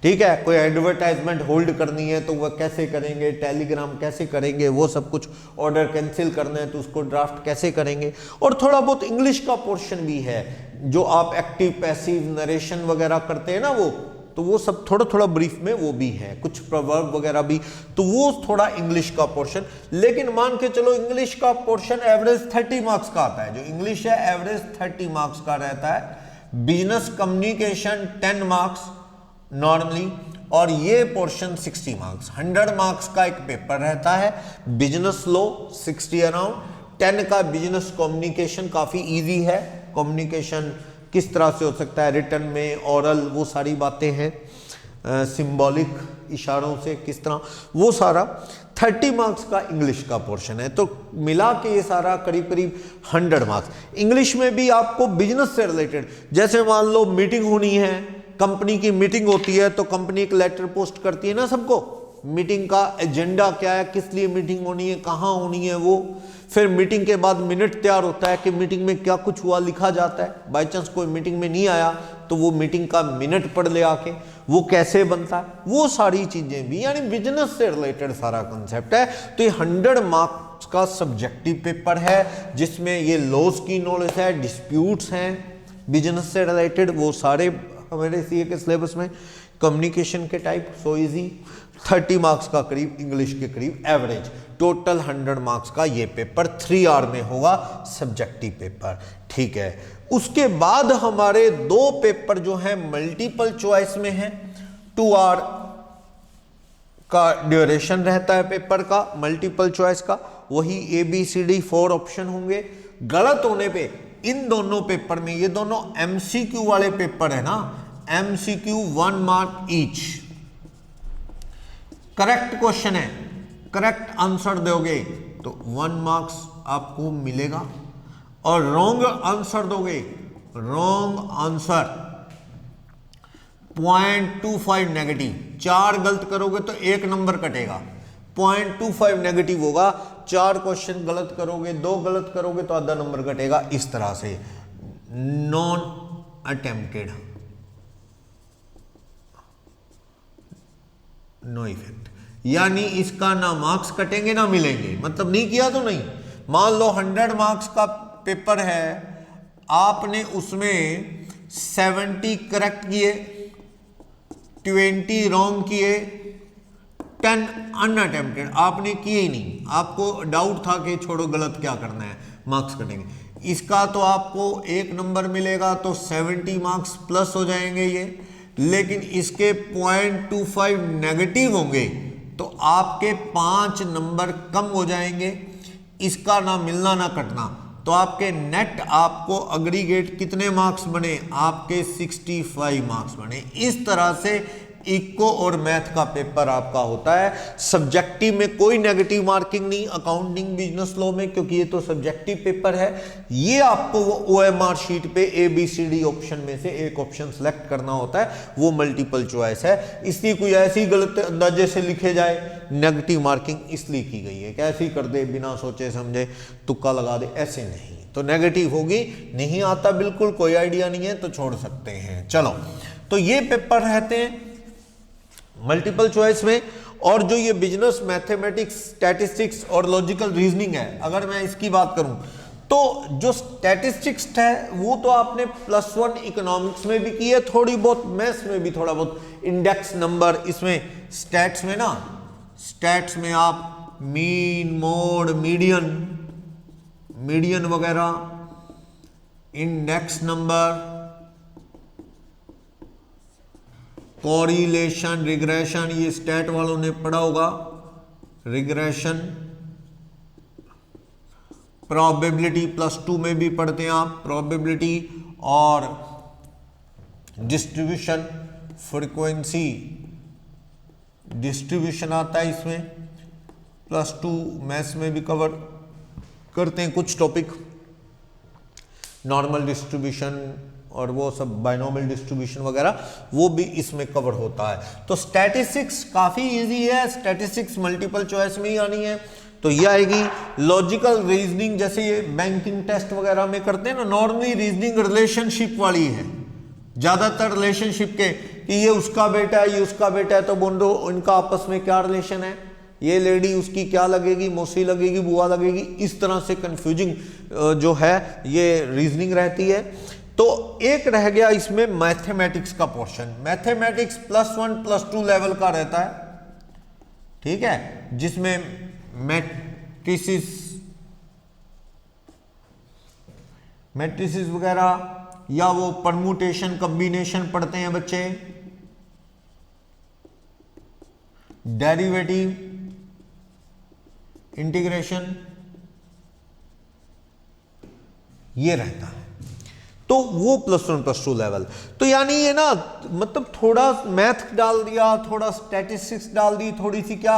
ठीक है। कोई एडवर्टाइजमेंट होल्ड करनी है तो वह कैसे करेंगे, टेलीग्राम कैसे करेंगे, वो सब कुछ, ऑर्डर कैंसिल करना है तो उसको ड्राफ्ट कैसे करेंगे। और थोड़ा बहुत इंग्लिश का पोर्शन भी है, जो आप एक्टिव पैसिव नरेशन वगैरह करते हैं ना, वो तो वो सब थोड़ा थोड़ा ब्रीफ में वो भी है, कुछ प्रोवर्ब वगैरह भी, तो वो थोड़ा इंग्लिश का पोर्शन। लेकिन मान के चलो इंग्लिश का पोर्शन एवरेज 30 मार्क्स का आता है, जो इंग्लिश है एवरेज 30 मार्क्स का रहता है। बिजनेस कम्युनिकेशन 10 मार्क्स नॉर्मली, और ये पोर्शन 60 मार्क्स, 100 मार्क्स का एक पेपर रहता है। बिजनेस लॉ 60 अराउंड, 10 का बिजनेस कम्युनिकेशन काफी इजी है। कम्युनिकेशन किस तरह से हो सकता है, रिटन में, ओरल, वो सारी बातें हैं, सिंबॉलिक इशारों से किस तरह, वो सारा 30 मार्क्स का इंग्लिश का पोर्शन है। तो मिला के ये सारा करीब करीब 100 मार्क्स। इंग्लिश में भी आपको बिजनेस से रिलेटेड, जैसे मान लो मीटिंग होनी है, कंपनी की मीटिंग होती है, तो कंपनी एक लेटर पोस्ट करती है ना सबको, मीटिंग का एजेंडा क्या है, किस लिए मीटिंग होनी है, कहाँ होनी है वो। फिर मीटिंग के बाद मिनट तैयार होता है कि मीटिंग में क्या कुछ हुआ लिखा जाता है। बाई चांस कोई मीटिंग में नहीं आया तो वो मीटिंग का मिनट पढ़ ले आके, वो कैसे बनता है, वो सारी चीजें भी, यानी बिजनेस से रिलेटेड सारा कंसेप्ट है। तो ये 100 मार्क्स का सब्जेक्टिव पेपर है, जिसमें ये लॉज की नॉलेज है, डिस्प्यूट्स हैं बिजनेस से रिलेटेड, वो सारे हमारे सीए के सिलेबस में, कम्युनिकेशन के टाइप, सो इजी। 30 मार्क्स का करीब इंग्लिश के करीब एवरेज, टोटल 100 मार्क्स का ये पेपर 3 आवर में होगा, सब्जेक्टिव पेपर, ठीक है। उसके बाद हमारे 2 पेपर जो है मल्टीपल चॉइस में है, 2 आवर का ड्यूरेशन रहता है पेपर का, मल्टीपल चॉइस का, वही ABCD 4 ऑप्शन होंगे। गलत होने पे इन दोनों पेपर में, ये दोनों MCQ वाले पेपर है ना, MCQ 1 mark each, correct question है, करेक्ट आंसर दोगे तो 1 मार्क्स आपको मिलेगा, और रॉन्ग आंसर दोगे, रॉन्ग आंसर 0.25 नेगेटिव, 4 गलत करोगे तो 1 नंबर कटेगा, 0.25 नेगेटिव होगा। 4 क्वेश्चन गलत करोगे, 2 गलत करोगे तो आधा नंबर कटेगा। इस तरह से नॉन अटेम्प्टेड, नो इफेक्ट, यानी इसका ना मार्क्स कटेंगे ना मिलेंगे, मतलब नहीं किया तो नहीं। मान लो 100 मार्क्स का पेपर है, आपने उसमें 70 करेक्ट किए, 20 रॉन्ग किए, 10 अनअटेम्प्टेड आपने किए ही नहीं, आपको डाउट था कि छोड़ो गलत क्या करना है, मार्क्स कटेंगे। इसका तो आपको 1 नंबर मिलेगा, तो 70 मार्क्स प्लस हो जाएंगे ये। लेकिन इसके 0.25 नेगेटिव होंगे तो आपके 5 नंबर कम हो जाएंगे। इसका ना मिलना ना कटना, तो आपके नेट आपको अग्रीगेट कितने मार्क्स बने, आपके 65 मार्क्स बने। इस तरह से इको और मैथ का पेपर आपका होता है। सब्जेक्टिव में कोई नेगेटिव मार्किंग नहीं, अकाउंटिंग बिजनेस लॉ में, क्योंकि ये तो सब्जेक्टिव पेपर है। ये आपको वो OMR शीट पे ABCD ऑप्शन में से एक ऑप्शन सेलेक्ट करना होता है, वो मल्टीपल चॉइस है। इसलिए कोई ऐसी गलत अंदाजे से लिखे जाए, नेगेटिव मार्किंग इसलिए की गई है, कैसे कर दे बिना सोचे समझे तुक्का लगा दे, ऐसे नहीं, तो नेगेटिव होगी। नहीं आता बिल्कुल कोई आइडिया नहीं है तो छोड़ सकते हैं। चलो, तो ये पेपर रहते हैं मल्टीपल चॉइस में। और जो ये बिजनेस मैथमेटिक्स, स्टैटिस्टिक्स और लॉजिकल रीजनिंग है, अगर मैं इसकी बात करूं तो जो स्टैटिस्टिक्स है वो तो आपने +1 इकोनॉमिक्स में भी की है, थोड़ी बहुत मैथ्स में भी थोड़ा बहुत, इंडेक्स नंबर, इसमें स्टैट्स में ना, स्टैट्स में आप मीन, मोड, मीडियन, मीडियन वगैरह, इंडेक्स नंबर, कोरिलेशन, रिग्रेशन, ये स्टैट वालों ने पढ़ा होगा, रिग्रेशन, प्रोबेबिलिटी +2 में भी पढ़ते हैं आप, प्रोबेबिलिटी और डिस्ट्रीब्यूशन, फ्रीक्वेंसी डिस्ट्रीब्यूशन आता है इसमें, +2 मैथ्स में भी कवर करते हैं कुछ टॉपिक, नॉर्मल डिस्ट्रीब्यूशन और वो सब, बाइनोमियल डिस्ट्रीब्यूशन वगैरह, वो भी इसमें कवर होता है। तो स्टैटिस्टिक्स काफ़ी इजी है, स्टैटिस्टिक्स मल्टीपल चॉइस में ही आनी है, तो ये आएगी। लॉजिकल रीजनिंग, जैसे ये बैंकिंग टेस्ट वगैरह में करते हैं ना, नॉर्मली रीजनिंग रिलेशनशिप वाली है, ज़्यादातर रिलेशनशिप के, कि ये उसका बेटा है, ये उसका बेटा है, तो बोलो इनका आपस में क्या रिलेशन है, ये लेडी उसकी क्या लगेगी, मौसी लगेगी, बुआ लगेगी, इस तरह से कंफ्यूजिंग जो है ये रीजनिंग रहती है। तो एक रह गया इसमें मैथमेटिक्स का पोर्शन। मैथमेटिक्स +1 +2 लेवल का रहता है, ठीक है, जिसमें मैट्रिसेस वगैरह या वो परम्यूटेशन कॉम्बिनेशन पढ़ते हैं बच्चे, डेरिवेटिव, इंटीग्रेशन, ये रहता है। तो वो +1 +2 लेवल। तो यानी ये ना मतलब थोड़ा मैथ डाल दिया, थोड़ा स्टैटिस्टिक्स डाल दी, थोड़ी सी क्या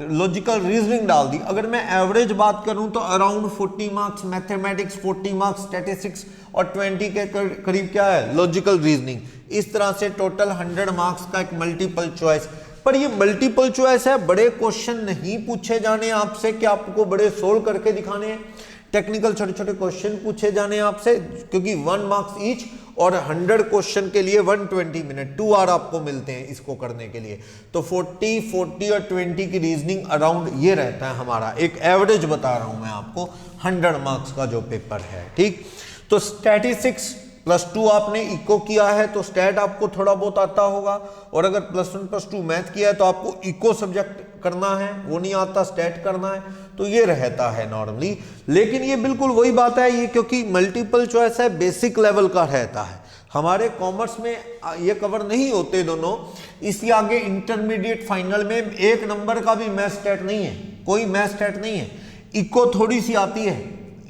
लॉजिकल रीजनिंग डाल दी। अगर मैं एवरेज बात करूं तो around 40 marks mathematics, 40 marks statistics और 20 के करीब क्या है लॉजिकल रीजनिंग। इस तरह से टोटल 100 मार्क्स का एक मल्टीपल चॉइस। पर ये मल्टीपल चॉइस है, बड़े क्वेश्चन नहीं पूछे जाने आपसे कि आपको बड़े सोल्व करके दिखाने हैं। टेक्निकल छोटे छोटे क्वेश्चन पूछे जाने आपसे, क्योंकि 1 मार्क्स ईच और 100 क्वेश्चन के लिए 120 मिनट 2 आवर आपको मिलते हैं इसको करने के लिए। तो 40 और 20 की रीजनिंग अराउंड ये रहता है हमारा, एक एवरेज बता रहा हूं मैं आपको 100 मार्क्स का जो पेपर है, ठीक। तो स्टैटिस्टिक्स +2 आपने इको किया है तो स्टैट आपको थोड़ा बहुत आता होगा, और अगर +1 +2 मैथ किया है तो आपको इको सब्जेक्ट करना है, वो नहीं आता स्टैट करना है। तो ये रहता है नॉर्मली। लेकिन ये बिल्कुल वही बात है, ये क्योंकि मल्टीपल चॉइस है बेसिक लेवल का रहता है। हमारे कॉमर्स में ये कवर नहीं होते दोनों, इसलिए आगे इंटरमीडिएट फाइनल में 1 नंबर का भी मैथ स्टैट नहीं है, कोई मैथ स्टैट नहीं है। इको थोड़ी सी आती है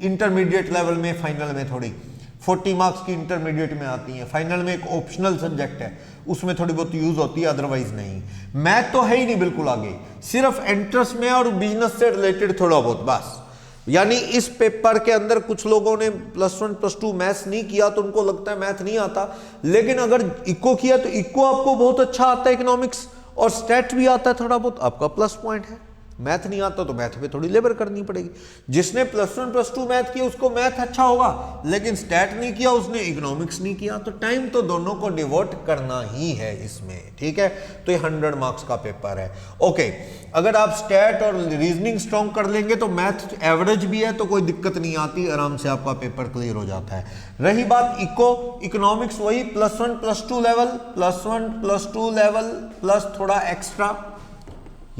इंटरमीडिएट लेवल में, फाइनल में थोड़ी 40 मार्क्स की इंटरमीडिएट में आती है, फाइनल में एक ऑप्शनल सब्जेक्ट है उसमें थोड़ी बहुत यूज होती है, अदरवाइज नहीं। मैथ तो है ही नहीं बिल्कुल आगे, सिर्फ एंट्रेंस में और बिजनेस से रिलेटेड थोड़ा बहुत बस। यानी इस पेपर के अंदर कुछ लोगों ने +1 +2 मैथ्स नहीं किया तो उनको लगता है मैथ नहीं आता, लेकिन अगर इको किया तो इको आपको बहुत अच्छा आता है, इकोनॉमिक्स, और स्टैट भी आता है थोड़ा बहुत, आपका प्लस पॉइंट है। मैथ नहीं आता तो मैथ पे थोड़ी लेबर करनी पड़ेगी। जिसने +1 +2 मैथ किया उसको मैथ अच्छा होगा, लेकिन स्टैट नहीं किया, उसने इकोनॉमिक्स नहीं किया, तो टाइम तो दोनों को डिवोट करना ही है इसमें, ठीक है। तो ये 100 मार्क्स का पेपर है। ओके, अगर आप स्टैट और रीजनिंग स्ट्रॉन्ग कर लेंगे तो मैथ एवरेज भी है तो कोई दिक्कत नहीं आती, आराम से आपका पेपर क्लियर हो जाता है। रही बात इकोनॉमिक्स, वही +1 +2 लेवल, +1 +2 लेवल प्लस थोड़ा एक्स्ट्रा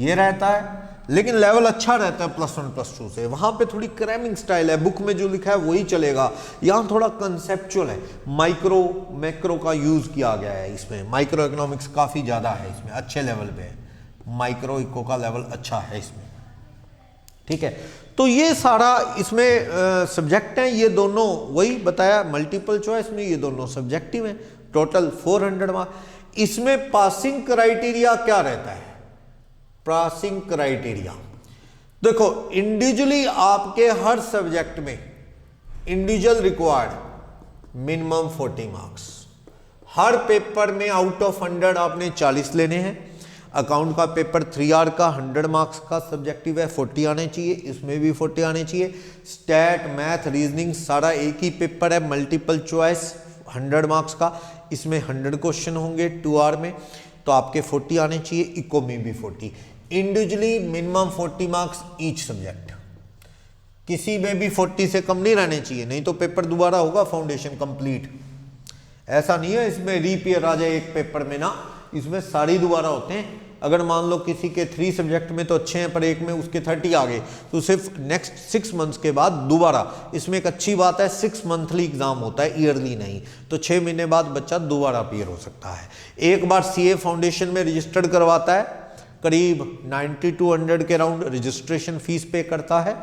ये रहता है, लेकिन लेवल अच्छा रहता है +1 +2 से। वहां पे थोड़ी क्रैमिंग स्टाइल है, बुक में जो लिखा है वही चलेगा। यहाँ थोड़ा कंसेप्चुअल है, माइक्रो मैक्रो का यूज किया गया है इसमें। माइक्रो इकोनॉमिक्स काफी ज्यादा है इसमें, अच्छे लेवल पे है, माइक्रो इको का लेवल अच्छा है इसमें, ठीक है। तो ये सारा इसमें सब्जेक्ट हैं, ये दोनों वही बताया मल्टीपल चॉइस में, ये दोनों सब्जेक्टिव हैं। Total 400 marks. इसमें पासिंग क्राइटेरिया क्या रहता है? पासिंग क्राइटेरिया देखो, इंडिविजुअली आपके हर सब्जेक्ट में इंडिविजुअल रिक्वायर्ड मिनिमम 40 मार्क्स। हर पेपर में आउट ऑफ 100 आपने 40 लेने हैं। अकाउंट का पेपर 3 आवर का 100 मार्क्स का सब्जेक्टिव है, 40 आने चाहिए, इसमें भी 40 आने चाहिए। स्टैट मैथ रीजनिंग सारा एक ही पेपर है, मल्टीपल चॉइस 100 मार्क्स का, इसमें 100 क्वेश्चन होंगे 2 आवर में, तो आपके 40 आने चाहिए। इको में भी 40, individually minimum 40 marks each subject, किसी में भी 40 से कम नहीं रहने चाहिए, नहीं तो पेपर दोबारा होगा फाउंडेशन कंप्लीट। ऐसा नहीं है इसमें रीपेयर आ जाए एक पेपर में ना, इसमें सारी दोबारा होते हैं। अगर मान लो किसी के 3 सब्जेक्ट में तो अच्छे हैं पर एक में उसके 30 आ गए, तो सिर्फ नेक्स्ट 6 मंथ्स के बाद दोबारा। इसमें एक अच्छी बात है 6 मंथली एग्जाम होता है, ईयरली नहीं, तो 6 महीने बाद बच्चा दोबारा अपीयर हो सकता है। एक बार सीए फाउंडेशन में रजिस्टर्ड करवाता है, करीब 90 to 100 के राउंड रजिस्ट्रेशन फीस पे करता है,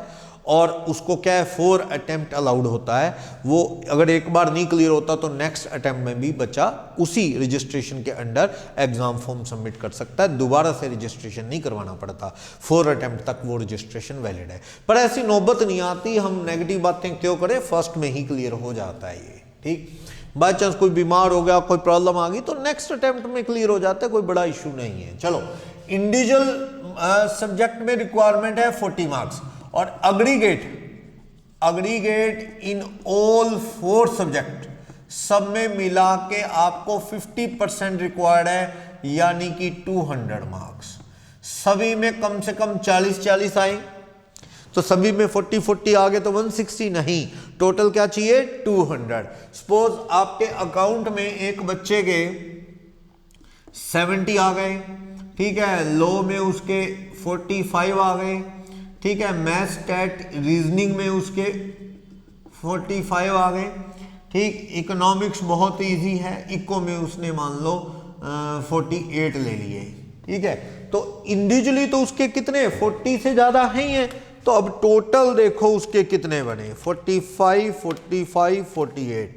और उसको क्या है 4 अटेम्प्ट अलाउड होता है। वो अगर एक बार नहीं क्लियर होता तो नेक्स्ट अटेम्प्ट में भी बच्चा उसी रजिस्ट्रेशन के अंडर एग्जाम फॉर्म सबमिट कर सकता है, दोबारा से रजिस्ट्रेशन नहीं करवाना पड़ता। 4 अटेम्प्ट तक वो रजिस्ट्रेशन वैलिड है। पर ऐसी नौबत नहीं आती, हम नेगेटिव बातें क्यों करें, फर्स्ट में ही क्लियर हो जाता है ये, ठीक। बाई चांस कोई बीमार हो गया, कोई प्रॉब्लम आ गई तो नेक्स्ट अटेम्प्ट में क्लियर हो जाता है, कोई बड़ा इशू नहीं है। चलो, इंडिविजुअल सब्जेक्ट में रिक्वायरमेंट है 40 मार्क्स, और अग्रीगेट इन ऑल 4 सब्जेक्ट सब में मिला के आपको 50% रिक्वायर्ड है, यानी कि 200 मार्क्स। सभी में कम से कम 40-40 आए। तो सभी में 40 40 आ गए तो 160 नहीं, टोटल क्या चाहिए 200। सपोज आपके अकाउंट में एक बच्चे के 70 आ गए, ठीक है, लो में उसके 45 आ गए, ठीक है, मैथ स्टैट रीजनिंग में उसके 45 आ गए, ठीक, इकोनॉमिक्स बहुत इजी है, इको में उसने मान लो 48 ले लिए, ठीक है। तो इंडिविजुअली तो उसके कितने 40 से ज्यादा है ही है, तो अब टोटल देखो उसके कितने बने 45 45 48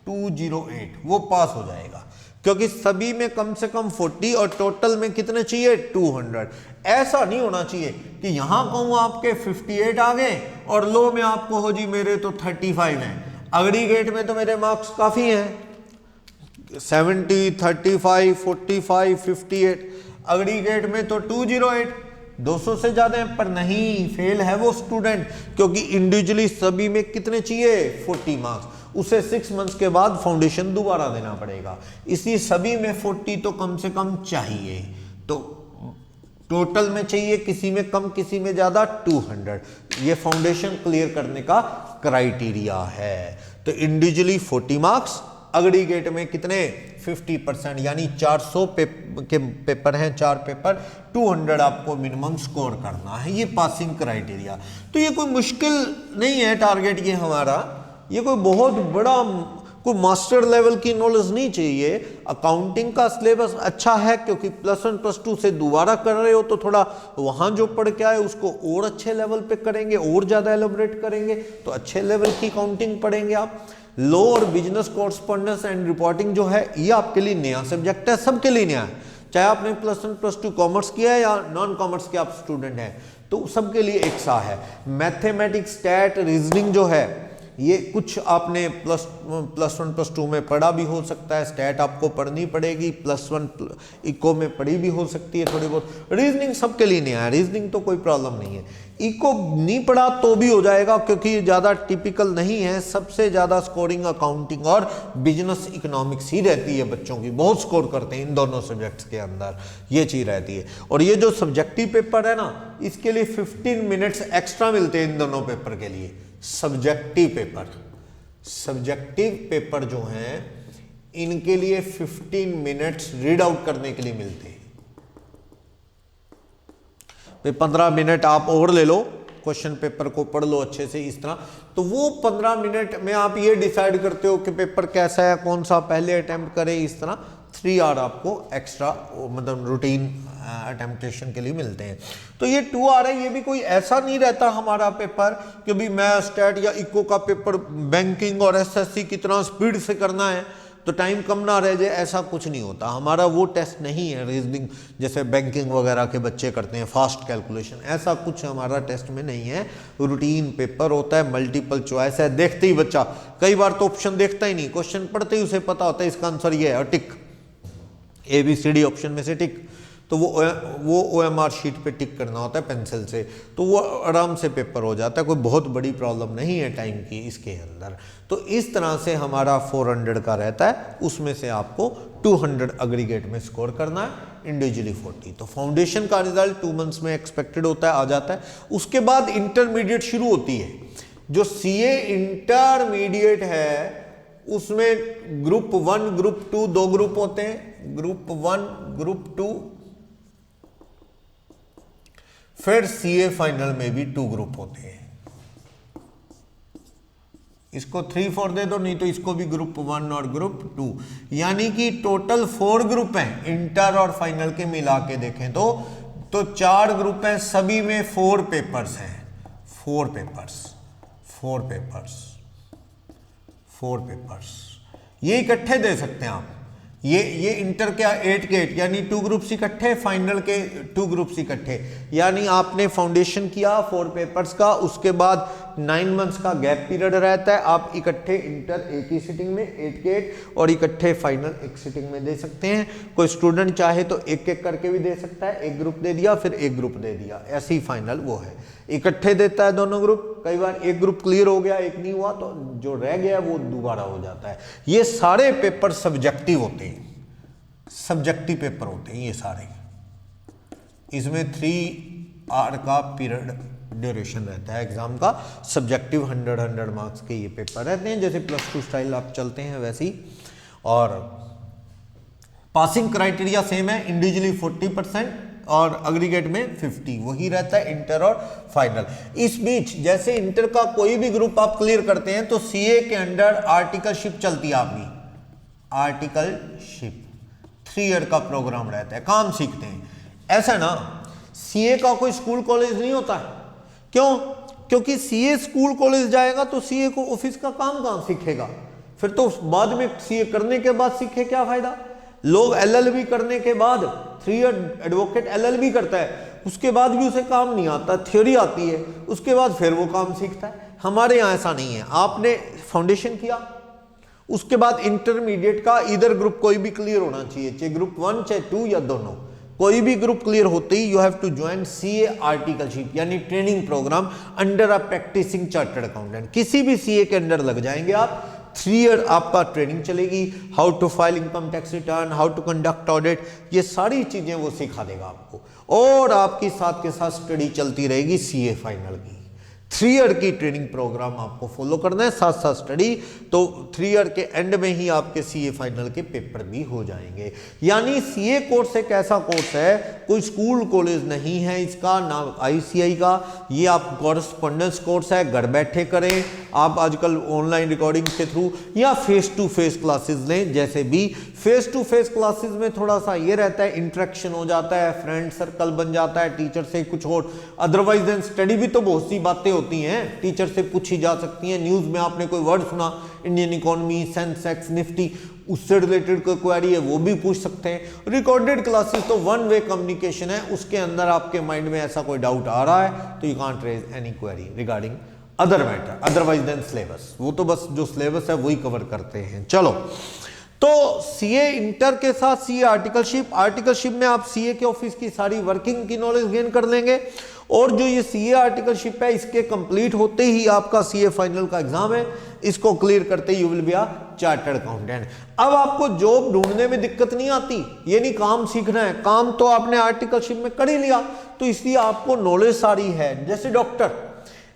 208, वो पास हो जाएगा क्योंकि सभी में कम से कम 40 और टोटल में कितने चाहिए 200। ऐसा नहीं होना चाहिए कि यहां कहूं आपके 58 आ गए और लो में आपको हो जी मेरे तो 35 हैं, अग्रीगेट में तो मेरे मार्क्स काफी हैं 70 35 45 58, अग्रीगेट में तो 208 200 से ज्यादा है, पर नहीं फेल है वो स्टूडेंट क्योंकि इंडिविजुअली सभी में कितने चाहिए 40 मार्क्स, उसे 6 मंथ्स के बाद फाउंडेशन दोबारा देना पड़ेगा, इसलिए सभी में 40 तो कम से कम चाहिए। तो टोटल में चाहिए किसी में कम किसी में ज्यादा 200, ये फाउंडेशन क्लियर करने का क्राइटेरिया है। तो इंडिविजुअली 40 मार्क्स, अग्रीगेट में कितने 50%, यानी 400 के पेपर हैं, 4 पेपर 200 आपको मिनिमम स्कोर करना है, ये पासिंग क्राइटेरिया। तो ये कोई मुश्किल नहीं है टारगेट ये हमारा, ये कोई बहुत बड़ा कोई मास्टर लेवल की नॉलेज नहीं चाहिए। अकाउंटिंग का सिलेबस अच्छा है क्योंकि +1 +2 से दोबारा कर रहे हो तो थोड़ा वहां जो पढ़ के आए उसको और अच्छे लेवल पे करेंगे, और ज्यादा एलोबरेट करेंगे तो अच्छे लेवल की अकाउंटिंग पढ़ेंगे आप। लॉ और बिजनेस कॉरस्पॉन्डेंस एंड रिपोर्टिंग जो है ये आपके लिए नया सब्जेक्ट है, सबके लिए नया है, चाहे आपने +1 +2 कॉमर्स किया है या नॉन कॉमर्स के आप स्टूडेंट हैं, तो सबके लिए एक सा है। मैथमेटिक्स, स्टैट, रीजनिंग जो है ये कुछ आपने +1 +2 में पढ़ा भी हो सकता है, स्टैट आपको पढ़नी पड़ेगी, +1 इको में पढ़ी भी हो सकती है थोड़ी बहुत। रीजनिंग सबके लिए नहीं है, रीजनिंग तो कोई प्रॉब्लम नहीं है। इको नहीं पढ़ा तो भी हो जाएगा क्योंकि ये ज़्यादा टिपिकल नहीं है, सबसे ज़्यादा स्कोरिंग अकाउंटिंग और बिजनेस इकोनॉमिक्स ही रहती है, बच्चों की बहुत स्कोर करते हैं इन दोनों सब्जेक्ट्स के अंदर, ये चीज़ रहती है। और ये जो सब्जेक्टिव पेपर है ना, इसके लिए 15 मिनट्स एक्स्ट्रा मिलते हैं इन दोनों पेपर के लिए। सब्जेक्टिव पेपर जो हैं इनके लिए 15 मिनट्स रीड आउट करने के लिए मिलते हैं। 15 मिनट आप और ले लो, क्वेश्चन पेपर को पढ़ लो अच्छे से इस तरह, तो वो 15 मिनट में आप ये डिसाइड करते हो कि पेपर कैसा है, कौन सा पहले अटेम्प्ट करें, इस तरह 3 आवर आपको एक्स्ट्रा मतलब रूटीन अटेम्प्टेशन के लिए मिलते हैं। तो ये 2 आवर है, ये भी कोई ऐसा नहीं रहता हमारा पेपर कि भी मैथ, स्टैट या इको का पेपर बैंकिंग और एसएससी की तरह स्पीड से करना है तो टाइम कम ना रह जाए, ऐसा कुछ नहीं होता। हमारा वो टेस्ट नहीं है रीजनिंग जैसे बैंकिंग वगैरह के बच्चे करते हैं फास्ट कैलकुलेशन, ऐसा कुछ हमारा टेस्ट में नहीं है। रूटीन पेपर होता है, मल्टीपल चॉइस है, देखते ही बच्चा कई बार तो ऑप्शन देखता ही नहीं, क्वेश्चन पढ़ते ही उसे पता होता है इसका आंसर ये है और टिक, ABCD ऑप्शन में से टिक, तो वो OMR शीट पे टिक करना होता है पेंसिल से, तो वो आराम से पेपर हो जाता है, कोई बहुत बड़ी प्रॉब्लम नहीं है टाइम की इसके अंदर। तो इस तरह से हमारा 400 का रहता है, उसमें से आपको 200 अग्रीगेट में स्कोर करना है, इंडिविजुअली 40। तो फाउंडेशन का रिजल्ट 2 मंथ्स में एक्सपेक्टेड होता है, आ जाता है। उसके बाद इंटरमीडिएट शुरू होती है, जो CA इंटरमीडिएट है उसमें ग्रुप 1 ग्रुप 2 2 ग्रुप होते हैं, ग्रुप 1 ग्रुप 2, फिर CA फाइनल में भी 2 ग्रुप होते हैं। इसको 3-4 दे दो, नहीं तो इसको भी ग्रुप 1 और ग्रुप 2, यानी कि टोटल 4 ग्रुप हैं इंटर और फाइनल के मिला के देखें तो 4 ग्रुप हैं, सभी में 4 पेपर्स हैं, 4 पेपर्स ये इकट्ठे दे सकते हैं आप। ये इंटर क्या 8 के 8 यानी 2 ग्रुप्स इकट्ठे, फाइनल के 2 ग्रुप्स इकट्ठे, यानी आपने फाउंडेशन किया 4 पेपर्स का, उसके बाद 9 मंथ्स का गैप पीरियड रहता है, आप इकट्ठे इंटर एक ही सिटिंग में 8 के 8 और इकट्ठे फाइनल एक सिटिंग में दे सकते हैं। कोई स्टूडेंट चाहे तो एक एक करके भी दे सकता है, एक ग्रुप दे दिया फिर एक ग्रुप दे दिया, ऐसे ही फाइनल वो है। इकट्ठे देता है दोनों ग्रुप, कई बार एक ग्रुप क्लियर हो गया एक नहीं हुआ तो जो रह गया वो दोबारा हो जाता है। ये सारे पेपर सब्जेक्टिव होते हैं, सब्जेक्टिव पेपर होते हैं ये सारे। इसमें 3 आवर का पीरियड ड्यूरेशन रहता है एग्जाम का। सब्जेक्टिव 100 मार्क्स के ये पेपर रहते हैं, जैसे +2 स्टाइल आप चलते हैं वैसे ही। और पासिंग क्राइटेरिया सेम है, इंडिविजुअली 40% और एग्रीगेट में 50, वही रहता है इंटर और फाइनल। इस बीच जैसे इंटर का कोई भी ग्रुप आप क्लियर करते हैं तो सीए के अंडर आर्टिकलशिप चलती है आपकी। आर्टिकलशिप 3 ईयर का प्रोग्राम रहता है, काम सीखते हैं। ऐसा ना, सीए का कोई स्कूल कॉलेज नहीं होता है। क्यों? क्योंकि सीए स्कूल कॉलेज जाएगा तो सीए को ऑफिस का काम कहां सीखेगा, फिर तो बाद में सीए करने के बाद सीखे क्या फायदा। लोग एलएलबी करने के बाद 3 ईयर एडवोकेट एलएलबी करता है, उसके बाद भी उसे काम नहीं आता, थ्योरी आती है, उसके बाद फिर वो काम सीखता है। हमारे यहाँ ऐसा नहीं है। आपने फाउंडेशन किया, उसके बाद इंटरमीडिएट का इधर ग्रुप कोई भी क्लियर होना चाहिए, चाहे ग्रुप 1 चाहे 2 या दोनों, कोई भी ग्रुप क्लियर होते ही you have to join CA articleship यानी training programme under a practising chartered accountant. किसी भी सीए के अंडर लग जाएंगे आप, 3 ईयर आपका ट्रेनिंग चलेगी। How to file income tax return, how to conduct audit, ये सारी चीजें वो सिखा देगा आपको। और आपकी साथ के साथ स्टडी चलती रहेगी सीए फाइनल की। 3 ईयर की ट्रेनिंग प्रोग्राम आपको फॉलो करना है, साथ साथ स्टडी। तो 3 ईयर के एंड में ही आपके सीए फाइनल के पेपर भी हो जाएंगे। यानी सीए कोर्स एक ऐसा कोर्स है, कोई स्कूल कॉलेज नहीं है इसका, ना आईसीआई का। ये आप कॉरेस्पॉन्डेंस कोर्स है, घर बैठे करें आप आजकल ऑनलाइन रिकॉर्डिंग के थ्रू, या फेस टू फेस क्लासेस लें। जैसे भी फेस टू फेस क्लासेस में थोड़ा सा ये रहता है, इंटरेक्शन हो जाता है, फ्रेंड सर्कल बन जाता है, टीचर से कुछ और। अदरवाइज देन स्टडी भी तो बहुत सी बातें होती हैं, टीचर से पूछी जा सकती हैं। न्यूज में आपने कोई वर्ड सुना, इंडियन इकोनॉमी, सेंसेक्स, निफ्टी, उससे रिलेटेड कोई क्वेरी है वो भी पूछ सकते हैं। रिकॉर्डेड क्लासेस तो वन वे कम्युनिकेशन है, उसके अंदर आपके माइंड में ऐसा कोई डाउट आ रहा है तो you can't raise any query regarding other matter, otherwise then syllabus. वो तो बस जो सिलेबस है वही कवर करते हैं। चलो, तो सीए इंटर के साथ सीए आर्टिकलशिप में आप सीए के ऑफिस की सारी वर्किंग की नॉलेज गेन कर लेंगे। और जो ये सीए आर्टिकलशिप है, इसके कंप्लीट होते ही आपका सीए फाइनल का एग्जाम है, इसको क्लियर करते ही you will be a chartered accountant. अब आपको जॉब ढूंढने में दिक्कत नहीं आती, ये नहीं काम सीखना है, काम तो आपने आर्टिकलशिप में कर ही लिया, तो इसलिए आपको नॉलेज सारी है। जैसे डॉक्टर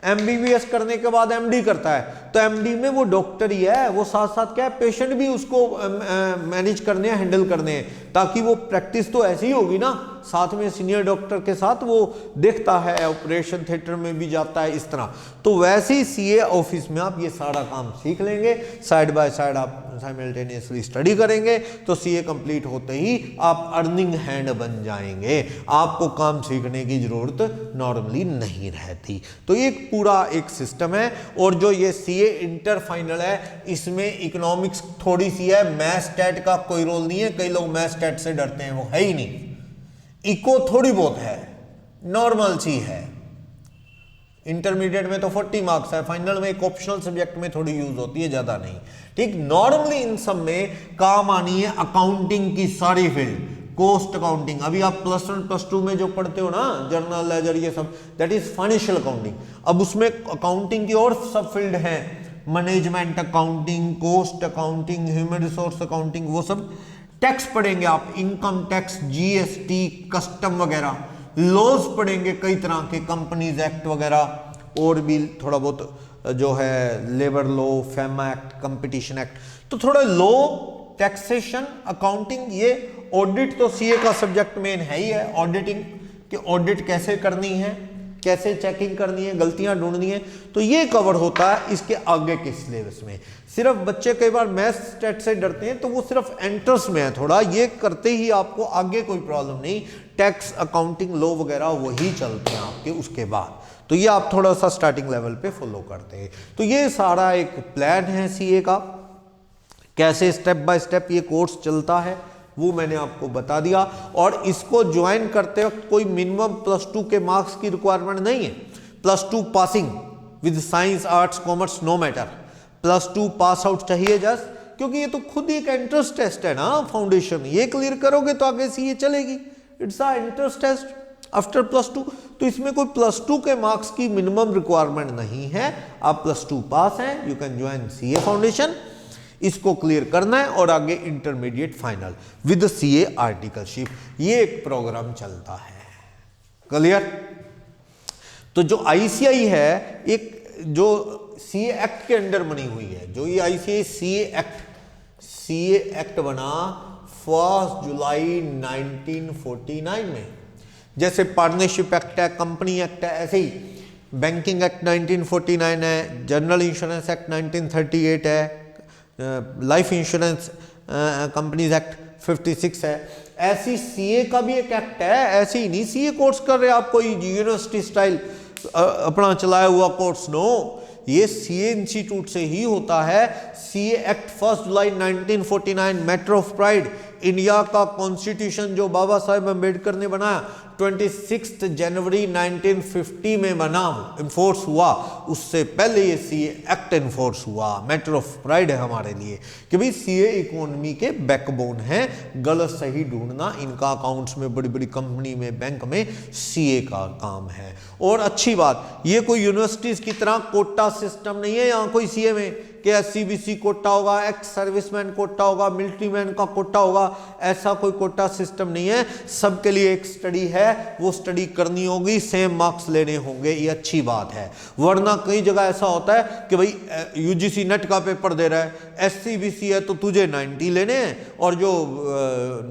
एमबीबीएस करने के बाद एमडी करता है, तो एमडी में वो डॉक्टर ही है, वो साथ साथ क्या है, पेशेंट भी उसको मैनेज करने हैं, हैंडल करने हैं, ताकि वो प्रैक्टिस तो ऐसी ही होगी ना, साथ में सीनियर डॉक्टर के साथ वो देखता है, ऑपरेशन थिएटर में भी जाता है, इस तरह। तो वैसे ही सीए ऑफिस में आप ये सारा काम सीख लेंगे, साइड बाय साइड आप साइमल्टेनियसली स्टडी करेंगे, तो सीए कंप्लीट होते ही आप अर्निंग हैंड बन जाएंगे। आपको काम सीखने की जरूरत नॉर्मली नहीं रहती। तो ये पूरा एक सिस्टम है। और जो ये सीए इंटर फाइनल है, इसमें इकोनॉमिक्स थोड़ी सी है, मैथ्स स्टैट का कोई रोल नहीं है। कई लोग मैथ्स स्टैट से डरते हैं, वो है ही नहीं। इको थोड़ी बहुत है, नॉर्मल सी है। इंटरमीडिएट में तो 40 मार्क्स है, फाइनल में एक ऑप्शनल सब्जेक्ट में थोड़ी यूज होती है, ज्यादा नहीं। ठीक, नॉर्मली इन सब में काम आनी है अकाउंटिंग की सारी फील्ड, कॉस्ट अकाउंटिंग। अभी आप +1 +2 में जो पढ़ते हो ना, जर्नल लेजर ये सब, दैट इज फाइनेंशियल अकाउंटिंग। अब उसमें अकाउंटिंग की और सब फील्ड है, management accounting, cost accounting, human resource accounting, वो सब। टैक्स पढ़ेंगे आप, इनकम टैक्स, जीएसटी, कस्टम वगैरह। लॉज पढ़ेंगे कई तरह के, कंपनीज एक्ट वगैरह, और भी थोड़ा बहुत जो है labour law, FEMA act, competition act. तो थोड़ा लॉ, टैक्सेशन, अकाउंटिंग, ये ऑडिट तो सीए का सब्जेक्ट मेन है ही है। ऑडिटिंग कि ऑडिट कैसे करनी है, कैसे चेकिंग करनी है, गलतियां ढूंढनी है, तो ये कवर होता है इसके आगे के सिलेबस में। सिर्फ बच्चे कई बार मैथ्स स्टैट से डरते हैं, तो वो सिर्फ एंट्रेंस में है थोड़ा, ये करते ही आपको आगे कोई प्रॉब्लम नहीं। टैक्स, अकाउंटिंग, लॉ वगैरह वही चलते हैं आपके उसके बाद। तो ये आप थोड़ा सा स्टार्टिंग लेवल पे फॉलो करते हैं। तो ये सारा एक प्लान है सीए का, कैसे स्टेप बाय स्टेप ये कोर्स चलता है वो मैंने आपको बता दिया। और इसको ज्वाइन करते वक्त कोई मिनिमम +2 के मार्क्स की रिक्वायरमेंट नहीं है। +2 passing with science, arts, commerce, no matter, +2 pass out चाहिए जस्ट, क्योंकि ये तो खुद ही एक एंट्रेंस टेस्ट है ना, फाउंडेशन। ये क्लियर करोगे तो आगे सीए चलेगी। It's a entrance test after +2। तो इसमें कोई +2 के मार्क्स की मिनिमम रिक्वायरमेंट नहीं है। आप +2 पास हैं, you can join CA foundation. इसको क्लियर करना है और आगे intermediate final with CA articleship, ये एक प्रोग्राम चलता है। क्लियर? तो जो आईसीआई है एक जो सीए एक्ट के अंडर बनी हुई है, जो ये आईसीआई सीए एक्ट बना 1 जुलाई 1949 में। जैसे पार्टनरशिप एक्ट है, कंपनी एक्ट है, ऐसे ही बैंकिंग एक्ट 1949 है, जनरल इंश्योरेंस एक्ट 1938 है, लाइफ इंश्योरेंस कंपनीज एक्ट 56 है। ऐसी सीए का भी एक एक्ट है। ऐसे ही नहीं सीए कोर्स कर रहे आप कोई यूनिवर्सिटी स्टाइल अपना चलाया हुआ कोर्स, नो, ये सीए इंस्टीट्यूट से ही होता है। CA act 1 July 1949, matter of pride, India का कॉन्स्टिट्यूशन जो बाबा साहेब अम्बेडकर ने बनाया 26 जनवरी 1950 में बना, इन्फोर्स हुआ। उससे पहले ये सीए एक्ट इन्फोर्स हुआ। मैटर ऑफ प्राइड है हमारे लिए कि भाई सीए इकोनॉमी के बैकबोन है। गलत सही ढूंढना इनका अकाउंट्स में, बड़ी बड़ी कंपनी में, बैंक में सीए का काम है। और अच्छी बात, ये कोई यूनिवर्सिटीज की तरह कोटा सिस्टम नहीं है यहाँ कोई सीए में कि एससीबीसी कोटा होगा, एक्स सर्विसमैन कोटा होगा, मिलिट्री मैन का कोटा होगा। ऐसा कोई कोटा सिस्टम नहीं है। सबके लिए एक स्टडी है, वो स्टडी करनी होगी, सेम मार्क्स लेने होंगे, ये अच्छी बात है। वरना कई जगह ऐसा होता है कि भाई यूजीसी नेट का पेपर दे रहा है, एससीबीसी है तो तुझे 90 लेने हैं और जो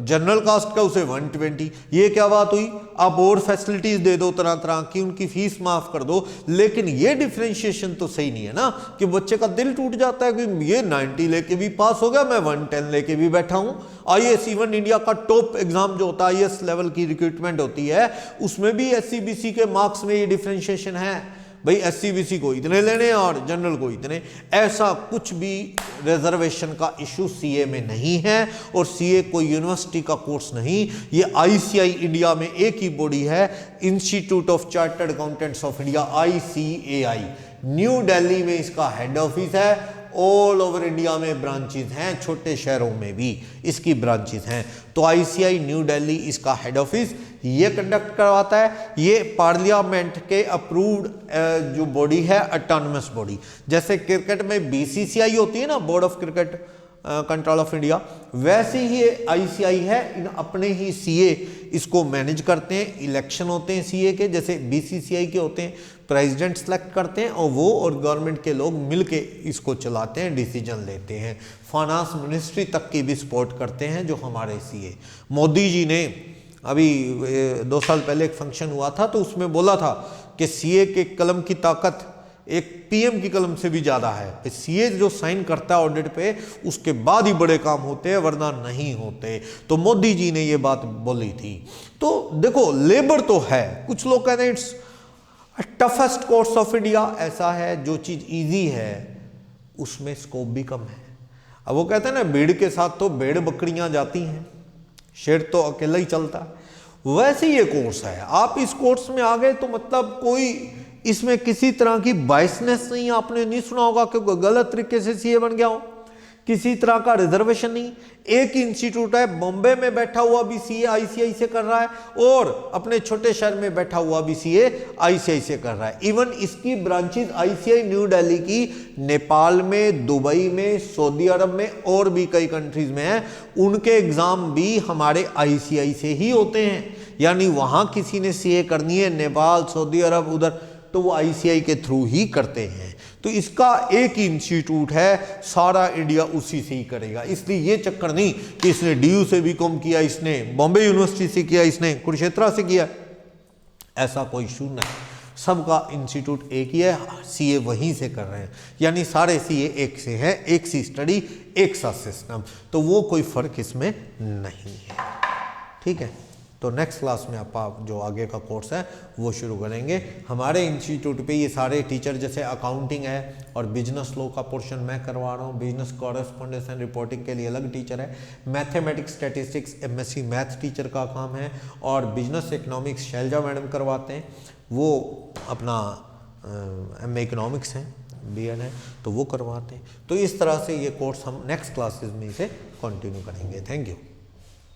जनरल कास्ट का उसे 120। ये क्या बात हुई? आप और फैसिलिटीज दे दो तरह तरह की, उनकी फीस माफ कर दो, लेकिन ये डिफरेंशिएशन तो सही नहीं है ना कि बच्चे का दिल टूट जाता है कि ये 90 लेके भी पास हो गया, मैं 110 लेके भी बैठा हूं। आईएएस, इवन इंडिया का टॉप एग्जाम जो होता है, आईएएस लेवल की रिक्रूटमेंट होती है, उसमें भी एससीबीसी के मार्क्स में ये डिफरेंशिएशन है। भाई एससीबीसी को इतने लेने और जनरल को इतने। ऐसा कुछ भी रिजर्वेशन का इशू सीए में नहीं है। और सीए कोई यूनिवर्सिटी का कोर्स नहीं, ये आईसीआई इंडिया में एक ही बॉडी है, institute of chartered accountants of India, ICAI. New Delhi में इसका हेड ऑफिस है। ऑल ओवर इंडिया में ब्रांचेस हैं, छोटे शहरों में भी इसकी ब्रांचेस हैं। तो आईसीआई न्यू दिल्ली इसका हेड ऑफिस, ये कंडक्ट करवाता है। ये पार्लियामेंट के अप्रूव्ड जो बॉडी है, ऑटोनमस बॉडी। जैसे क्रिकेट में बीसीसीआई होती है ना, board of cricket control of India, वैसे ही ये आईसीआई है। इन अपने ही सीए इसको मैनेज करते हैं। इलेक्शन होते हैं सीए के, जैसे बीसीसीआई के होते हैं, प्रेसिडेंट सेलेक्ट करते हैं और वो और गवर्नमेंट के लोग मिलके इसको चलाते हैं, डिसीजन लेते हैं। फाइनेंस मिनिस्ट्री तक की भी सपोर्ट करते हैं जो हमारे सीए। मोदी जी ने अभी 2 साल पहले एक फंक्शन हुआ था तो उसमें बोला था कि सीए के कलम की ताकत एक पीएम की कलम से भी ज्यादा है। सीए जो साइन करता है ऑडिट पे, उसके बाद ही बड़े काम होते हैं, वरना नहीं होते। तो मोदी जी ने ये बात बोली थी। तो देखो, लेबर तो है, कुछ लोग कहते हैं it's toughest course of India. ऐसा है, जो चीज इजी है उसमें स्कोप भी कम है। अब वो कहते हैं ना, भीड़ के साथ तो भेड़ बकरियां जाती हैं, शेर तो अकेला ही चलता है। वैसे ये कोर्स है। आप इस कोर्स में आ गए तो मतलब कोई इसमें किसी तरह की बायसनेस नहीं। आपने नहीं सुना होगा कि गलत तरीके से सीए बन गया हो, किसी तरह का रिजर्वेशन नहीं। एक इंस्टीट्यूट है, बॉम्बे में बैठा हुआ भी सीए आईसीआई से कर रहा है और अपने छोटे शहर में बैठा हुआ भी सीए आईसीआई से कर रहा है। इवन इसकी ब्रांचेस आईसीआई न्यू दिल्ली की नेपाल में, दुबई में, सऊदी अरब में और भी कई कंट्रीज में है। उनके एग्जाम भी हमारे आईसीआई से ही होते हैं। यानी वहां किसी ने सीए करनी है, नेपाल, सऊदी अरब, उधर, तो वो आईसीआई के थ्रू ही करते हैं। तो इसका एक ही इंस्टीट्यूट है, सारा इंडिया उसी से ही करेगा। इसलिए ये चक्कर नहीं कि इसने डीयू से बीकॉम किया, इसने बॉम्बे यूनिवर्सिटी से किया, इसने कुरुक्षेत्र से किया, ऐसा कोई इशू नहीं। सबका इंस्टीट्यूट एक ही है, सीए वहीं से कर रहे हैं। यानी सारे सीए एक से हैं, एक सी स्टडी, एक सा सिस्टम। तो वो कोई फर्क इसमें नहीं है। ठीक है, तो नेक्स्ट क्लास में आप जो आगे का कोर्स है वो शुरू करेंगे। हमारे इंस्टीट्यूट पे ये सारे टीचर, जैसे अकाउंटिंग है और बिजनेस लॉ का पोर्शन मैं करवा रहा हूँ, बिजनेस कॉरेस्पॉन्डेंस एंड रिपोर्टिंग के लिए अलग टीचर है, mathematics statistics MSc math teacher का काम है, और बिजनेस इकोनॉमिक्स शैलजा मैडम करवाते हैं, वो अपना एमए इकोनॉमिक्स है, बीएड है, तो वो करवाते हैं। तो इस तरह से ये कोर्स हम नेक्स्ट क्लासेस में इसे कंटिन्यू करेंगे। Thank you.